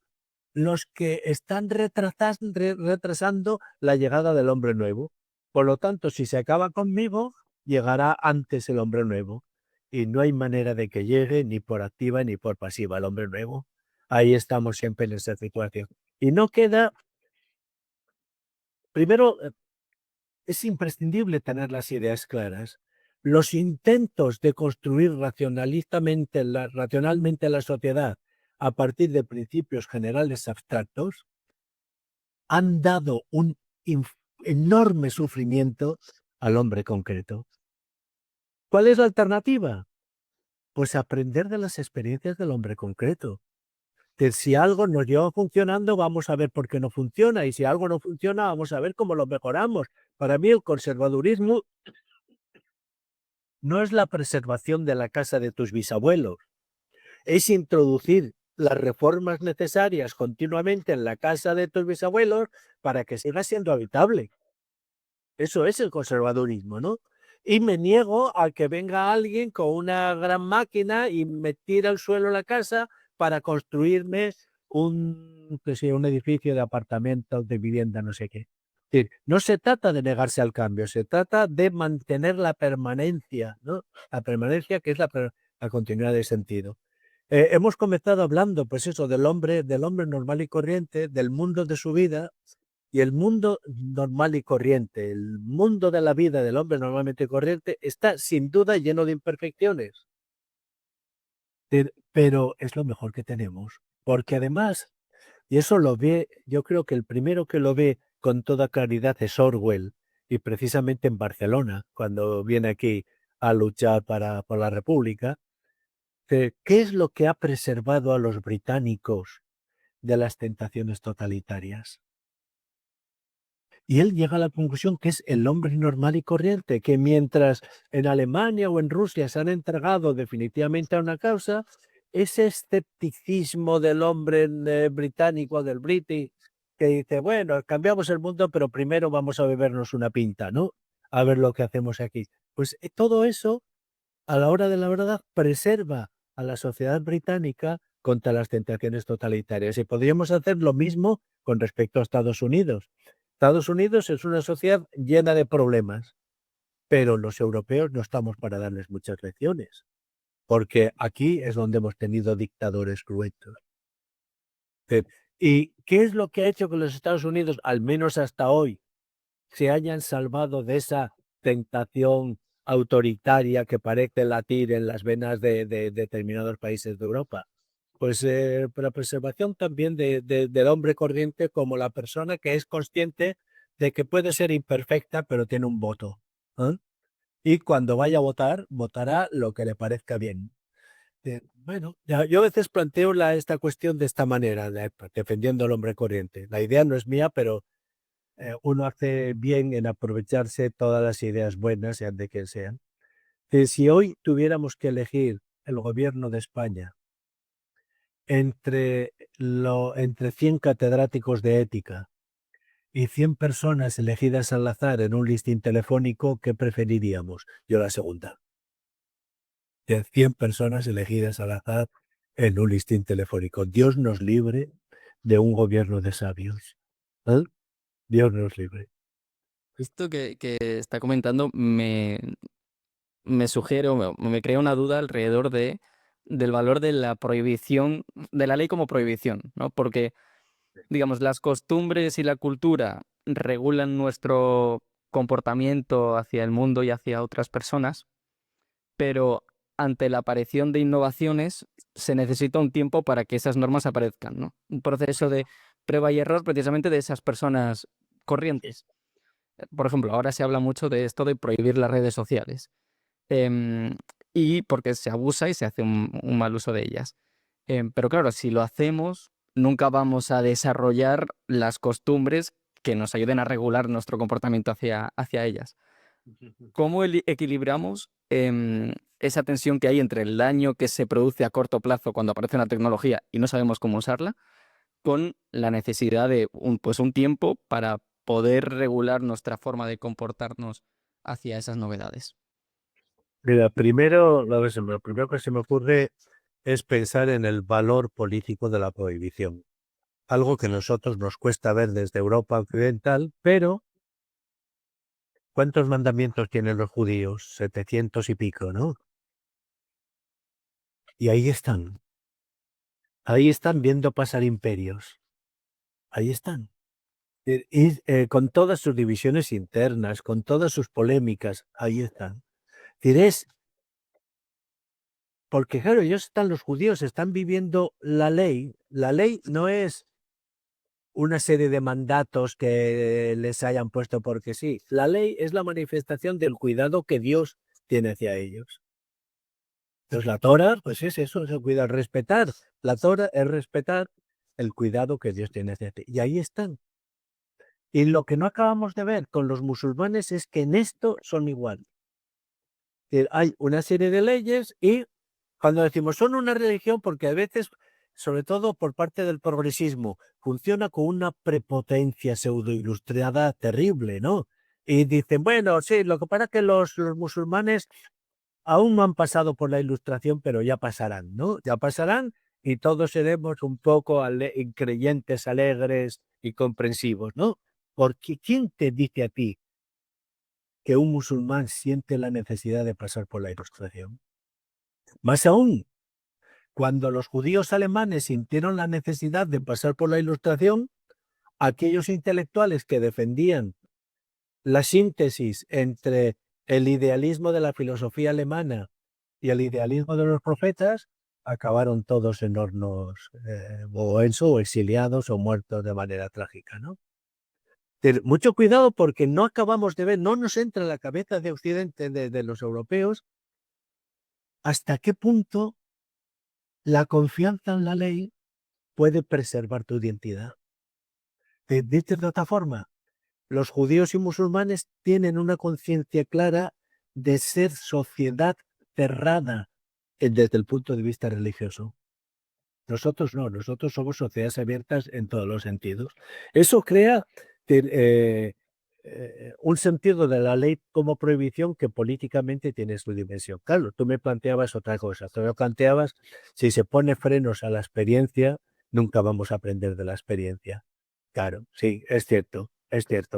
los que están retrasando la llegada del hombre nuevo. Por lo tanto, si se acaba conmigo, llegará antes el hombre nuevo. Y no hay manera de que llegue ni por activa ni por pasiva el hombre nuevo. Ahí estamos siempre en esa situación. Y no queda, primero, es imprescindible tener las ideas claras. Los intentos de construir racionalmente la sociedad a partir de principios generales abstractos han dado un enorme sufrimiento al hombre concreto. ¿Cuál es la alternativa? Pues aprender de las experiencias del hombre concreto. Que si algo nos lleva funcionando, vamos a ver por qué no funciona, y si algo no funciona, vamos a ver cómo lo mejoramos. Para mí, el conservadurismo no es la preservación de la casa de tus bisabuelos, es introducir las reformas necesarias continuamente en la casa de tus bisabuelos para que siga siendo habitable. Eso es el conservadurismo, ¿no? Y me niego a que venga alguien con una gran máquina y me tire al suelo la casa para construirme un edificio de apartamentos, de vivienda, no sé qué. Es decir, no se trata de negarse al cambio, se trata de mantener la permanencia, ¿no? La permanencia, que es la continuidad de sentido. Hemos comenzado hablando, pues eso, del hombre normal y corriente, del mundo de su vida. Y el mundo normal y corriente, el mundo de la vida del hombre normalmente corriente, está sin duda lleno de imperfecciones. Pero es lo mejor que tenemos. Porque además, y eso lo ve, yo creo que el primero que lo ve con toda claridad es Orwell, y precisamente en Barcelona, cuando viene aquí a luchar por la República. ¿Qué es lo que ha preservado a los británicos de las tentaciones totalitarias? Y él llega a la conclusión que es el hombre normal y corriente, que mientras en Alemania o en Rusia se han entregado definitivamente a una causa, ese escepticismo del hombre británico, del british, que dice, bueno, cambiamos el mundo, pero primero vamos a bebernos una pinta, ¿no? A ver lo que hacemos aquí. Pues todo eso, a la hora de la verdad, preserva a la sociedad británica contra las tentaciones totalitarias. Y podríamos hacer lo mismo con respecto a Estados Unidos. Estados Unidos es una sociedad llena de problemas, pero los europeos no estamos para darles muchas lecciones. porque aquí es donde hemos tenido dictadores cruentos. ¿Y qué es lo que ha hecho que los Estados Unidos, al menos hasta hoy, se hayan salvado de esa tentación autoritaria que parece latir en las venas de determinados países de Europa? Pues la preservación también del hombre corriente como la persona que es consciente de que puede ser imperfecta, pero tiene un voto. Y cuando vaya a votar, votará lo que le parezca bien. Bueno, yo a veces planteo esta cuestión de esta manera, defendiendo al hombre corriente. La idea no es mía, pero uno hace bien en aprovecharse todas las ideas buenas, sean de quien sean. Si hoy tuviéramos que elegir el gobierno de España entre 100 catedráticos de ética y 100 personas elegidas al azar en un listín telefónico, ¿qué preferiríamos? Yo la segunda. De 100 personas elegidas al azar en un listín telefónico. Dios nos libre de un gobierno de sabios. Dios nos libre. Esto que está comentando me sugiere o me crea una duda alrededor del valor de la prohibición, de la ley como prohibición, ¿no? Porque, digamos, las costumbres y la cultura regulan nuestro comportamiento hacia el mundo y hacia otras personas, pero ante la aparición de innovaciones se necesita un tiempo para que esas normas aparezcan, ¿no? Un proceso de prueba y error precisamente de esas personas corrientes. Por ejemplo, ahora se habla mucho de esto de prohibir las redes sociales, em, y porque se abusa y se hace un mal uso de ellas. Pero claro, si lo hacemos, nunca vamos a desarrollar las costumbres que nos ayuden a regular nuestro comportamiento hacia ellas. ¿Cómo equilibramos esa tensión que hay entre el daño que se produce a corto plazo cuando aparece una tecnología y no sabemos cómo usarla, con la necesidad de pues un tiempo para poder regular nuestra forma de comportarnos hacia esas novedades? Mira, lo primero que se me ocurre es pensar en el valor político de la prohibición, algo que a nosotros nos cuesta ver desde Europa occidental, pero ¿cuántos mandamientos tienen los judíos? 700 y pico, ¿no? Y ahí están viendo pasar imperios, ahí están. Con todas sus divisiones internas, con todas sus polémicas, ahí están. Es porque, claro, los judíos están viviendo la ley. La ley no es una serie de mandatos que les hayan puesto porque sí. La ley es la manifestación del cuidado que Dios tiene hacia ellos. Entonces la Torah, pues es eso, es el cuidado, respetar. La Torah es respetar el cuidado que Dios tiene hacia ti. Y ahí están. Y lo que no acabamos de ver con los musulmanes es que en esto son igual. Hay una serie de leyes y cuando decimos son una religión, porque a veces, sobre todo por parte del progresismo, funciona con una prepotencia pseudo-ilustrada terrible, ¿no? Y dicen, bueno, sí, lo que pasa es que los musulmanes aún no han pasado por la ilustración, pero ya pasarán, ¿no? Ya pasarán y todos seremos un poco creyentes, alegres y comprensivos, ¿no? Porque ¿quién te dice a ti que un musulmán siente la necesidad de pasar por la ilustración? Más aún, cuando los judíos alemanes sintieron la necesidad de pasar por la Ilustración, aquellos intelectuales que defendían la síntesis entre el idealismo de la filosofía alemana y el idealismo de los profetas, acabaron todos en hornos o o exiliados o muertos de manera trágica, ¿no? Mucho cuidado porque no acabamos de ver, no nos entra en la cabeza de Occidente, de los europeos, hasta qué punto la confianza en la ley puede preservar tu identidad. Dicho de otra forma, los judíos y musulmanes tienen una conciencia clara de ser sociedad cerrada desde el punto de vista religioso. Nosotros no, nosotros somos sociedades abiertas en todos los sentidos. Eso crea un sentido de la ley como prohibición que políticamente tiene su dimensión. Claro, tú me planteabas otra cosa, tú me planteabas si se pone frenos a la experiencia, nunca vamos a aprender de la experiencia. Claro, sí, es cierto,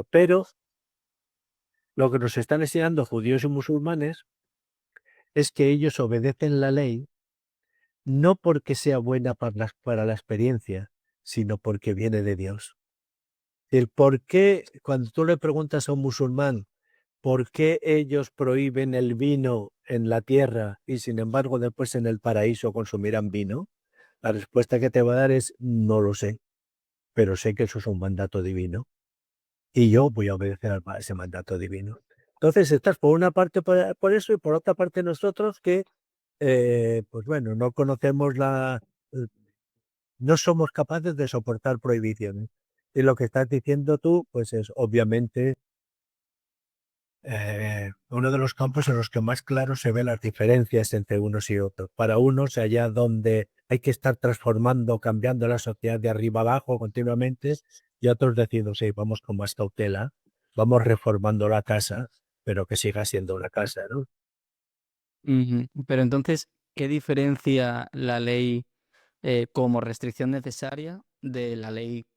pero lo que nos están enseñando judíos y musulmanes es que ellos obedecen la ley no porque sea buena para la experiencia, sino porque viene de Dios. El por qué, cuando tú le preguntas a un musulmán por qué ellos prohíben el vino en la tierra y sin embargo después en el paraíso consumirán vino, la respuesta que te va a dar es no lo sé, pero sé que eso es un mandato divino y yo voy a obedecer a ese mandato divino. Entonces estás por una parte por eso y por otra parte nosotros que, pues bueno, no conocemos no somos capaces de soportar prohibiciones. Y lo que estás diciendo tú, pues es obviamente uno de los campos en los que más claro se ven las diferencias entre unos y otros. Para unos, allá donde hay que estar transformando, cambiando la sociedad de arriba abajo continuamente, y otros decimos, sí, vamos con más cautela, vamos reformando la casa, pero que siga siendo una casa, ¿no? Ujú. Pero entonces, ¿qué diferencia la ley como restricción necesaria de la ley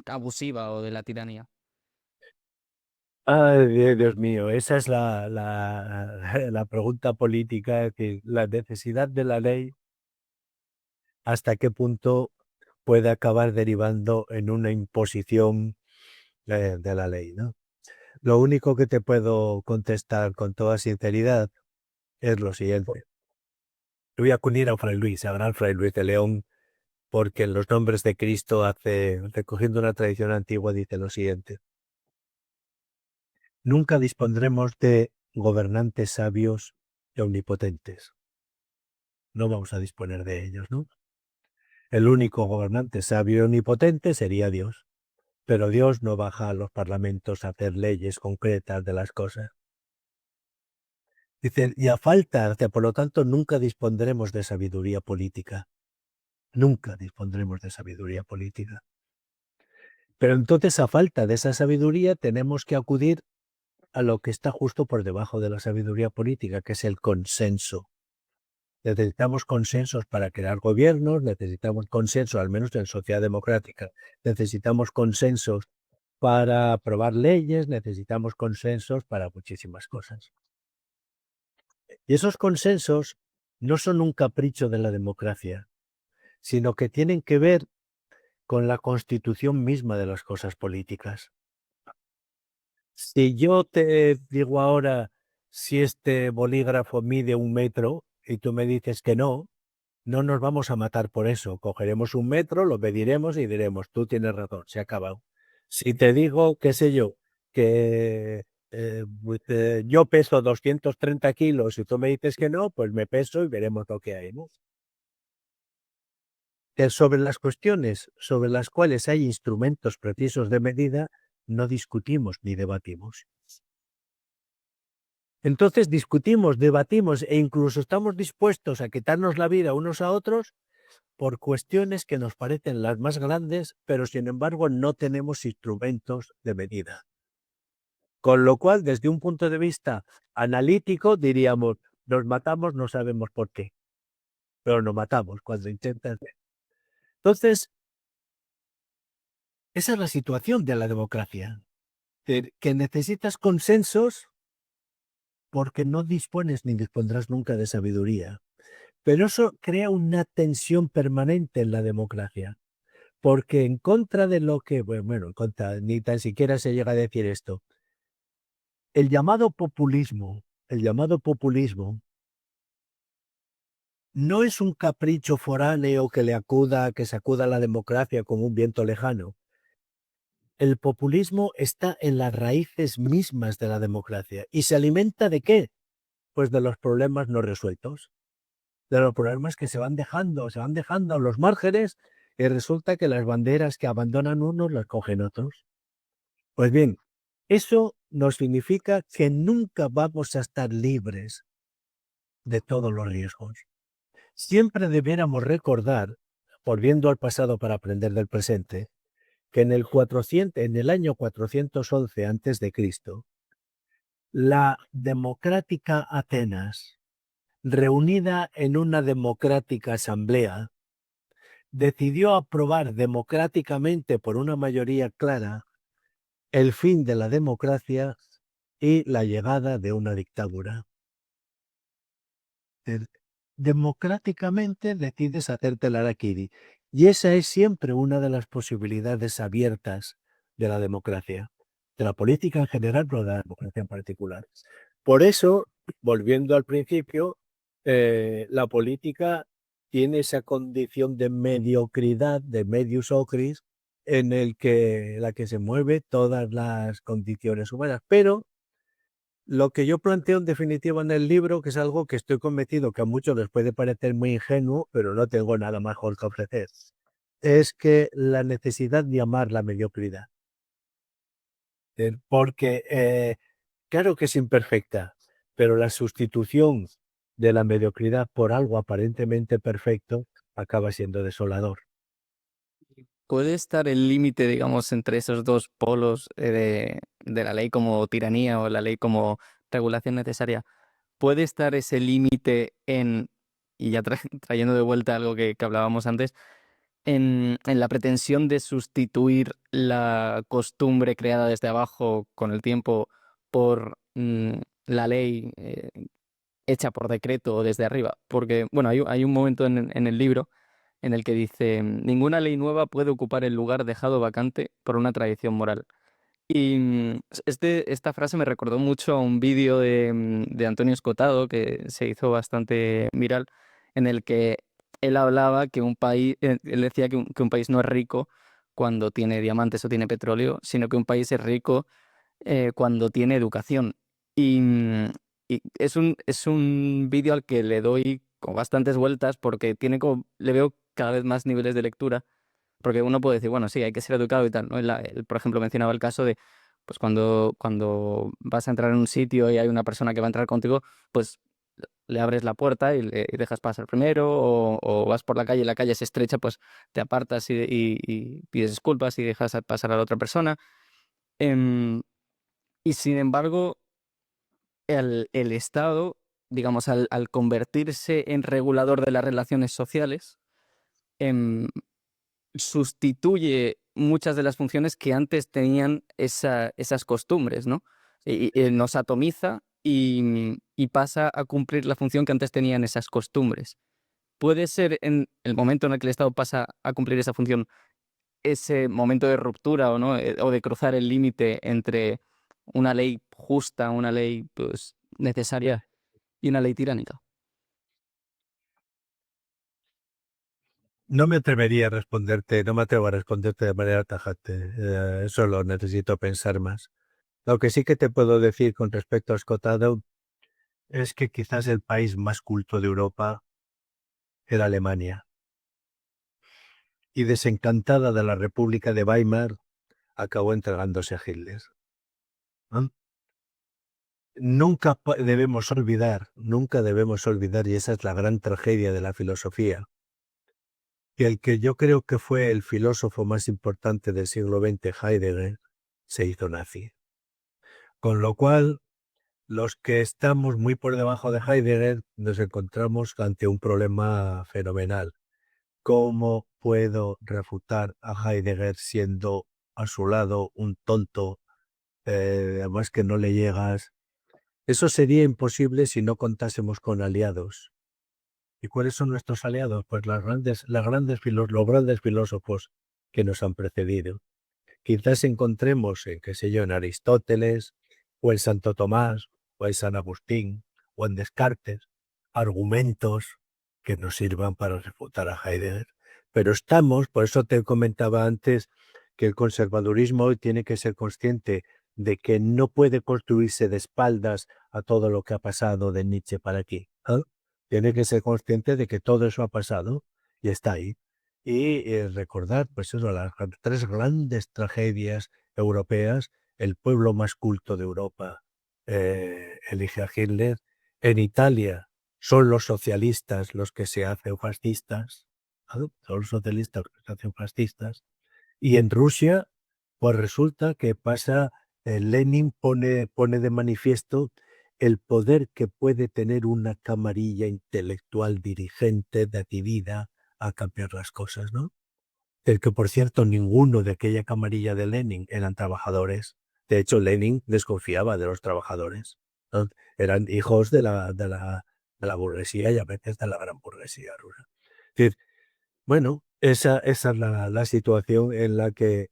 abusiva o de la tiranía? Ay, Dios mío, esa es la pregunta política, que la necesidad de la ley, hasta qué punto puede acabar derivando en una imposición de la ley, ¿no? Lo único que te puedo contestar con toda sinceridad es lo siguiente. Voy a acudir a Fray Luis, a gran Fray Luis de León, porque en los nombres de Cristo recogiendo una tradición antigua, dice lo siguiente. Nunca dispondremos de gobernantes sabios y omnipotentes. No vamos a disponer de ellos, ¿no? El único gobernante sabio y omnipotente sería Dios. Pero Dios no baja a los parlamentos a hacer leyes concretas de las cosas. Dice, y a falta, por lo tanto, nunca dispondremos de sabiduría política. Nunca dispondremos de sabiduría política. Pero entonces, a falta de esa sabiduría, tenemos que acudir a lo que está justo por debajo de la sabiduría política, que es el consenso. Necesitamos consensos para crear gobiernos, necesitamos consensos, al menos en sociedad democrática, necesitamos consensos para aprobar leyes, necesitamos consensos para muchísimas cosas. Y esos consensos no son un capricho de la democracia, sino que tienen que ver con la constitución misma de las cosas políticas. Si yo te digo ahora si este bolígrafo mide 1 metro y tú me dices que no, no nos vamos a matar por eso. Cogeremos 1 metro, lo mediremos y diremos, tú tienes razón, se ha acabado. Si te digo, qué sé yo, que yo peso 230 kilos y tú me dices que no, pues me peso y veremos lo que hay, ¿no? Sobre las cuestiones sobre las cuales hay instrumentos precisos de medida, no discutimos ni debatimos. Entonces discutimos, debatimos e incluso estamos dispuestos a quitarnos la vida unos a otros por cuestiones que nos parecen las más grandes, pero sin embargo no tenemos instrumentos de medida. Con lo cual, desde un punto de vista analítico, diríamos, nos matamos, no sabemos por qué, pero nos matamos cuando intentas. Entonces, esa es la situación de la democracia, que necesitas consensos porque no dispones ni dispondrás nunca de sabiduría. Pero eso crea una tensión permanente en la democracia, porque en contra de lo que, bueno, en contra, ni tan siquiera se llega a decir esto, el llamado populismo no es un capricho foráneo que sacuda a la democracia como un viento lejano. El populismo está en las raíces mismas de la democracia. ¿Y se alimenta de qué? Pues de los problemas no resueltos, de los problemas que se van dejando a los márgenes y resulta que las banderas que abandonan unos las cogen otros. Pues bien, eso nos significa que nunca vamos a estar libres de todos los riesgos. Siempre debiéramos recordar, volviendo al pasado para aprender del presente, que en el año 411 a.C., la democrática Atenas, reunida en una democrática asamblea, decidió aprobar democráticamente por una mayoría clara el fin de la democracia y la llegada de una dictadura. democráticamente decides hacerte el harakiri. Y esa es siempre una de las posibilidades abiertas de la democracia, de la política en general, pero de la democracia en particular. Por eso, volviendo al principio, la política tiene esa condición de mediocridad, de medius ocris, en la que se mueve todas las condiciones humanas. Pero lo que yo planteo en definitiva en el libro, que es algo que estoy convencido que a muchos les puede parecer muy ingenuo, pero no tengo nada mejor que ofrecer, es que la necesidad de amar la mediocridad. Porque claro que es imperfecta, pero la sustitución de la mediocridad por algo aparentemente perfecto acaba siendo desolador. ¿Puede estar el límite, digamos, entre esos dos polos de la ley como tiranía o la ley como regulación necesaria? ¿Puede estar ese límite en, y ya trayendo de vuelta algo que hablábamos antes, en la pretensión de sustituir la costumbre creada desde abajo con el tiempo por la ley hecha por decreto desde arriba? Porque, bueno, hay un momento en el libro en el que dice, ninguna ley nueva puede ocupar el lugar dejado vacante por una tradición moral. Y esta frase me recordó mucho a un vídeo de Antonio Escotado que se hizo bastante viral, en el que él hablaba que un país, él decía que un país no es rico cuando tiene diamantes o tiene petróleo, sino que un país es rico cuando tiene educación. Y, y es un vídeo al que le doy con bastantes vueltas porque le veo cada vez más niveles de lectura, porque uno puede decir, bueno, sí, hay que ser educado y tal, ¿no? Él, por ejemplo, mencionaba el caso de, pues cuando vas a entrar en un sitio y hay una persona que va a entrar contigo, pues le abres la puerta y dejas pasar primero, o vas por la calle y la calle es estrecha, pues te apartas y pides disculpas y dejas pasar a la otra persona. Em, y sin embargo, el Estado, digamos, al convertirse en regulador de las relaciones sociales, em, sustituye muchas de las funciones que antes tenían esas costumbres, ¿no? Y nos atomiza y pasa a cumplir la función que antes tenían esas costumbres. Puede ser en el momento en el que el Estado pasa a cumplir esa función, ese momento de ruptura o no, o de cruzar el límite entre una ley justa, una ley pues necesaria y una ley tiránica. No me atrevería a responderte, no me atrevo a responderte de manera tajante. Eso lo necesito pensar más. Lo que sí que te puedo decir con respecto a Escotado es que quizás el país más culto de Europa era Alemania. Y desencantada de la República de Weimar, acabó entregándose a Hitler. ¿No? Nunca debemos olvidar, y esa es la gran tragedia de la filosofía, que el que yo creo que fue el filósofo más importante del siglo XX, Heidegger, se hizo nazi. Con lo cual, los que estamos muy por debajo de Heidegger nos encontramos ante un problema fenomenal. ¿Cómo puedo refutar a Heidegger siendo a su lado un tonto, además que no le llegas? Eso sería imposible si no contásemos con aliados. ¿Y cuáles son nuestros aliados? Pues los grandes filósofos que nos han precedido. Quizás encontremos en, qué sé yo, en Aristóteles, o en Santo Tomás, o en San Agustín, o en Descartes, argumentos que nos sirvan para refutar a Heidegger. Pero por eso te comentaba antes, que el conservadurismo hoy tiene que ser consciente de que no puede construirse de espaldas a todo lo que ha pasado de Nietzsche para aquí. ¿Eh? Tiene que ser consciente de que todo eso ha pasado y está ahí. Y recordar, pues eso, las tres grandes tragedias europeas. El pueblo más culto de Europa elige a Hitler. En Italia son los socialistas los que se hacen fascistas. ¿No? Son los socialistas los que se hacen fascistas. Y en Rusia, pues resulta que Lenin pone de manifiesto el poder que puede tener una camarilla intelectual dirigente decidida a cambiar las cosas, ¿no? El que, por cierto, ninguno de aquella camarilla de Lenin eran trabajadores. De hecho, Lenin desconfiaba de los trabajadores, ¿no? Eran hijos de la burguesía y a veces de la gran burguesía rusa. Es decir, bueno, esa es la situación en la que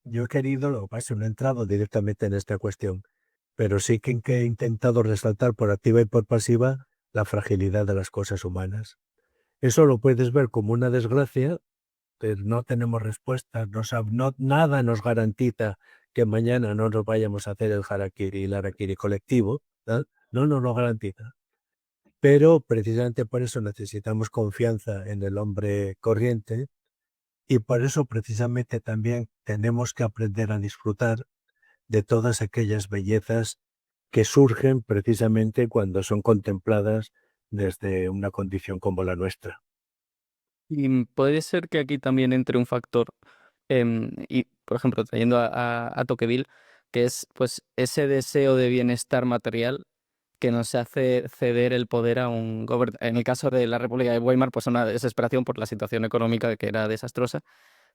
yo he querido, lo que pasa es que no he entrado directamente en esta cuestión, pero sí que he intentado resaltar por activa y por pasiva la fragilidad de las cosas humanas. Eso lo puedes ver como una desgracia, pero no tenemos respuestas, nada nos garantiza que mañana no nos vayamos a hacer el harakiri y el harakiri colectivo, ¿tal? No nos lo garantiza. Pero precisamente por eso necesitamos confianza en el hombre corriente y por eso precisamente también tenemos que aprender a disfrutar de todas aquellas bellezas que surgen precisamente cuando son contempladas desde una condición como la nuestra. Y puede ser que aquí también entre un factor, y por ejemplo, trayendo a Tocqueville, que es pues ese deseo de bienestar material que nos hace ceder el poder a un gobernante. En el caso de la República de Weimar, pues una desesperación por la situación económica que era desastrosa.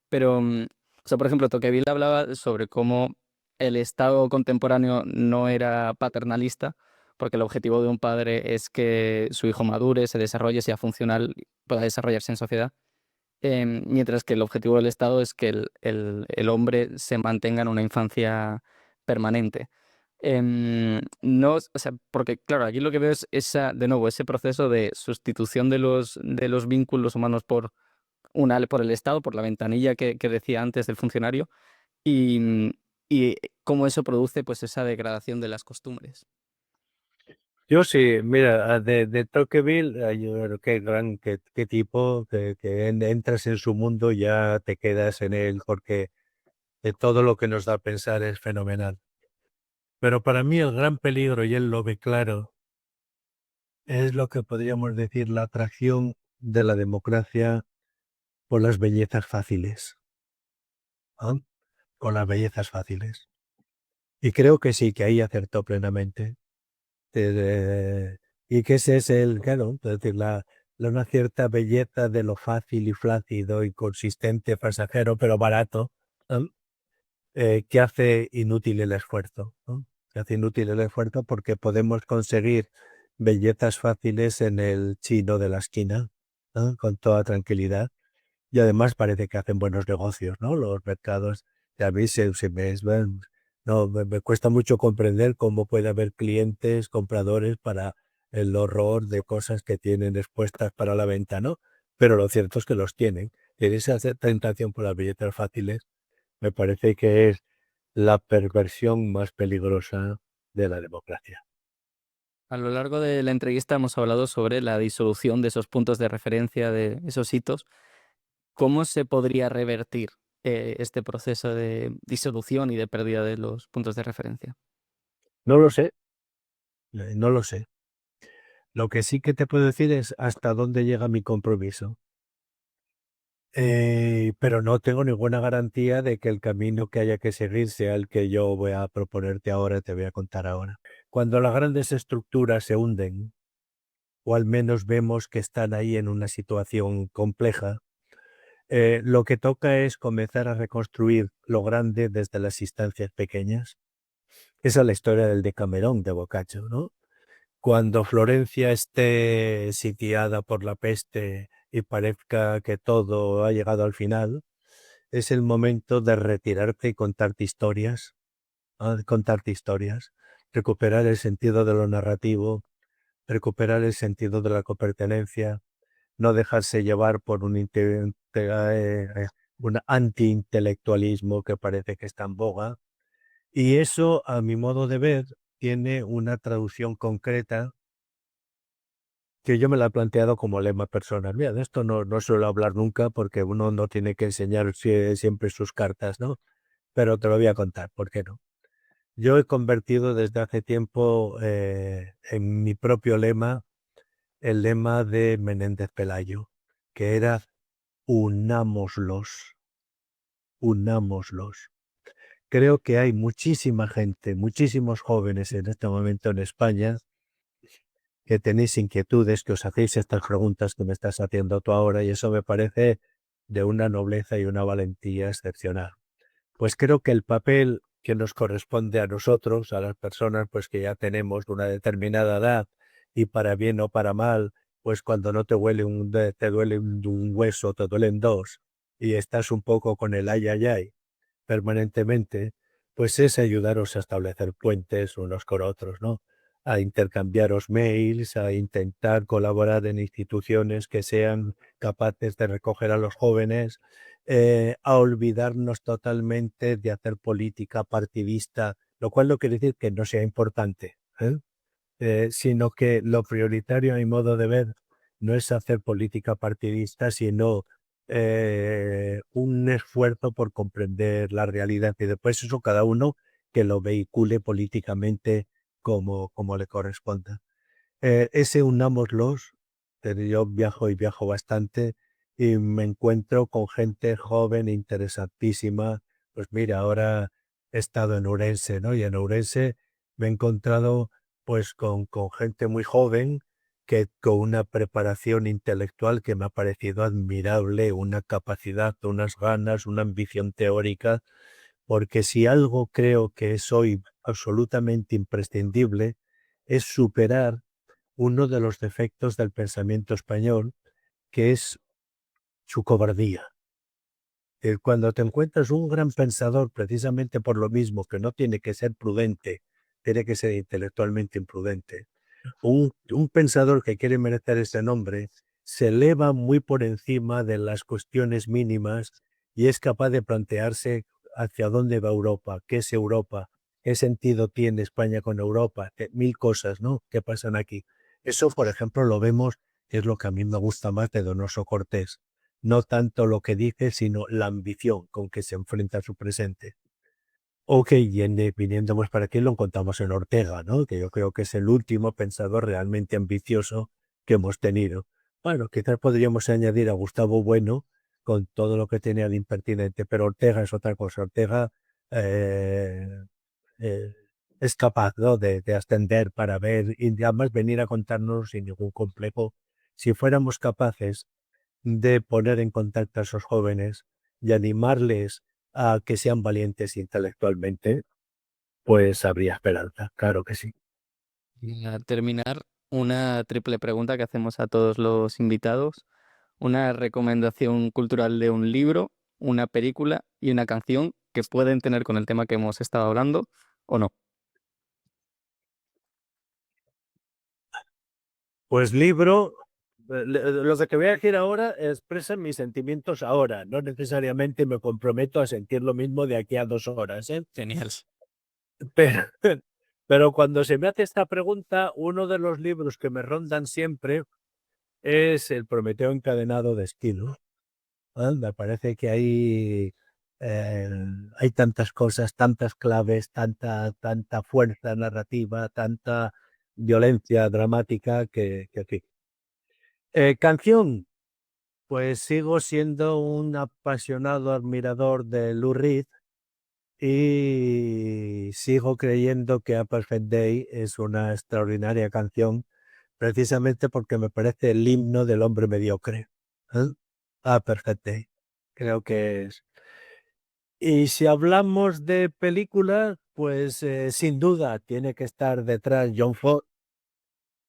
Pero, o sea, por ejemplo, Tocqueville hablaba sobre cómo el Estado contemporáneo no era paternalista, porque el objetivo de un padre es que su hijo madure, se desarrolle, sea funcional, pueda desarrollarse en sociedad, mientras que el objetivo del Estado es que el hombre se mantenga en una infancia permanente. No, o sea, porque claro, aquí lo que veo es esa, de nuevo, ese proceso de sustitución de los vínculos humanos por el Estado, por la ventanilla que decía antes del funcionario, y, y cómo eso produce pues esa degradación de las costumbres. Yo sí, mira, de Tocqueville, yo creo que qué tipo, que entras en su mundo, ya te quedas en él, porque de todo lo que nos da a pensar es fenomenal. Pero para mí el gran peligro, y él lo ve claro, es lo que podríamos decir la atracción de la democracia por las bellezas fáciles, ¿no? Con las bellezas fáciles. Y creo que sí, que ahí acertó plenamente. Y que ese es el, claro, es decir, una cierta belleza de lo fácil y flácido y consistente, pasajero, pero barato, ¿no? Que hace inútil el esfuerzo, ¿no? Que hace inútil el esfuerzo porque podemos conseguir bellezas fáciles en el chino de la esquina, ¿no? Con toda tranquilidad. Y además parece que hacen buenos negocios, ¿no? Los mercados. Y a mí no, me cuesta mucho comprender cómo puede haber clientes, compradores para el horror de cosas que tienen expuestas para la venta, ¿no? Pero lo cierto es que los tienen. Y esa tentación por las billeteras fáciles me parece que es la perversión más peligrosa de la democracia. A lo largo de la entrevista hemos hablado sobre la disolución de esos puntos de referencia, de esos hitos. ¿Cómo se podría revertir este proceso de disolución y de pérdida de los puntos de referencia? No lo sé, no lo sé. Lo que sí que te puedo decir es hasta dónde llega mi compromiso. Pero no tengo ninguna garantía de que el camino que haya que seguir sea el que yo voy a proponerte ahora, te voy a contar ahora. Cuando las grandes estructuras se hunden, o al menos vemos que están ahí en una situación compleja, lo que toca es comenzar a reconstruir lo grande desde las instancias pequeñas. Esa es la historia del Decamerón de Boccaccio, ¿no? Cuando Florencia esté sitiada por la peste y parezca que todo ha llegado al final, es el momento de retirarte y contarte historias, ¿no? Contarte historias, recuperar el sentido de lo narrativo, recuperar el sentido de la copertenencia, no dejarse llevar por un anti-intelectualismo que parece que está en boga. Y eso, a mi modo de ver, tiene una traducción concreta que yo me la he planteado como lema personal. Mira, de esto no suelo hablar nunca porque uno no tiene que enseñar siempre sus cartas, ¿no? Pero te lo voy a contar, ¿por qué no? Yo he convertido desde hace tiempo en mi propio lema el lema de Menéndez Pelayo, que era unámoslos, unámoslos. Creo que hay muchísima gente, muchísimos jóvenes en este momento en España que tenéis inquietudes, que os hacéis estas preguntas que me estás haciendo tú ahora, y eso me parece de una nobleza y una valentía excepcional. Pues creo que el papel que nos corresponde a nosotros, a las personas pues que ya tenemos una determinada edad y para bien o para mal, pues cuando no te duele te duele un hueso, te duelen dos y estás un poco con el ay, ay, ay permanentemente, pues es ayudaros a establecer puentes unos con otros, ¿no? A intercambiaros mails, a intentar colaborar en instituciones que sean capaces de recoger a los jóvenes, a olvidarnos totalmente de hacer política partidista, lo cual no quiere decir que no sea importante, ¿eh? Sino que lo prioritario, a mi modo de ver, no es hacer política partidista, sino un esfuerzo por comprender la realidad y después eso cada uno que lo vehicule políticamente como le corresponda. Ese unámoslos, pero yo viajo y viajo bastante y me encuentro con gente joven interesantísima. Pues mira, ahora he estado en Ourense, ¿no? Y en Ourense me he encontrado pues con gente muy joven que con una preparación intelectual que me ha parecido admirable, una capacidad, unas ganas, una ambición teórica, porque si algo creo que es hoy absolutamente imprescindible, es superar uno de los defectos del pensamiento español, que es su cobardía. Cuando te encuentras un gran pensador, precisamente por lo mismo, que no tiene que ser prudente, tiene que ser intelectualmente imprudente, un pensador que quiere merecer ese nombre se eleva muy por encima de las cuestiones mínimas y es capaz de plantearse hacia dónde va Europa, qué es Europa, qué sentido tiene España con Europa, mil cosas, ¿no? ¿Qué pasan aquí? Eso, por ejemplo, lo vemos, es lo que a mí me gusta más de Donoso Cortés. No tanto lo que dice, sino la ambición con que se enfrenta a su presente. Ok, y viniendo pues para aquí lo encontramos en Ortega, ¿no? Que yo creo que es el último pensador realmente ambicioso que hemos tenido. Bueno, quizás podríamos añadir a Gustavo Bueno con todo lo que tenía de impertinente, pero Ortega es otra cosa. Ortega eh, eh, es capaz, ¿no? de ascender para ver y además venir a contarnos sin ningún complejo. Si fuéramos capaces de poner en contacto a esos jóvenes y animarles a que sean valientes intelectualmente, pues habría esperanza, claro que sí. Y a terminar, una triple pregunta que hacemos a todos los invitados. Una recomendación cultural de un libro, una película y una canción que pueden tener con el tema que hemos estado hablando o no. Pues libro, lo que te voy a decir ahora expresa mis sentimientos ahora, no necesariamente me comprometo a sentir lo mismo de aquí a 2 horas, ¿eh? Genial. Pero, pero cuando se me hace esta pregunta, uno de los libros que me rondan siempre es El Prometeo encadenado de Esquilo. Me parece que eh, hay tantas cosas, tantas claves, tanta fuerza narrativa, tanta violencia dramática que en fin. Canción, pues sigo siendo un apasionado admirador de Lou Reed y sigo creyendo que A Perfect Day es una extraordinaria canción, precisamente porque me parece el himno del hombre mediocre. ¿Eh? A Perfect Day. Creo que es. Y si hablamos de películas, pues sin duda tiene que estar detrás John Ford,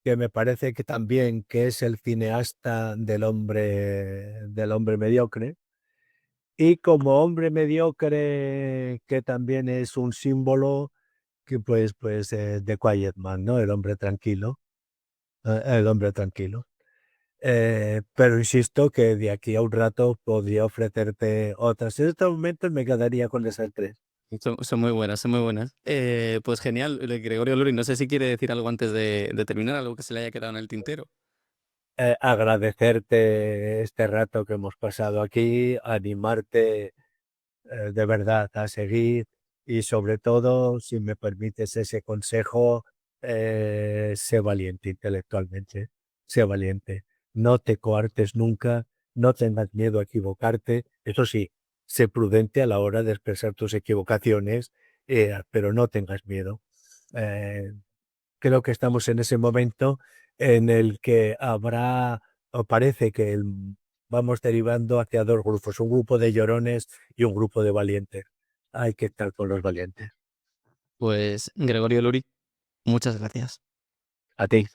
que me parece que también que es el cineasta del hombre mediocre. Y como hombre mediocre, que también es un símbolo, que The Quiet Man, ¿no? El hombre tranquilo, el hombre tranquilo. Pero insisto que de aquí a un rato podría ofrecerte otras. En estos momentos me quedaría con esas tres. Son muy buenas, son muy buenas. Pues genial, Gregorio Luri, no sé si quiere decir algo antes de terminar, algo que se le haya quedado en el tintero. Agradecerte este rato que hemos pasado aquí, animarte de verdad a seguir y sobre todo, si me permites ese consejo, sé valiente intelectualmente, sé valiente. No te coartes nunca, no tengas miedo a equivocarte. Eso sí, sé prudente a la hora de expresar tus equivocaciones, pero no tengas miedo. Eh, Creo que estamos en ese momento en el que habrá, o parece que vamos derivando hacia dos grupos, un grupo de llorones y un grupo de valientes. Hay que estar con los valientes. Pues Gregorio Luri, muchas gracias. A ti.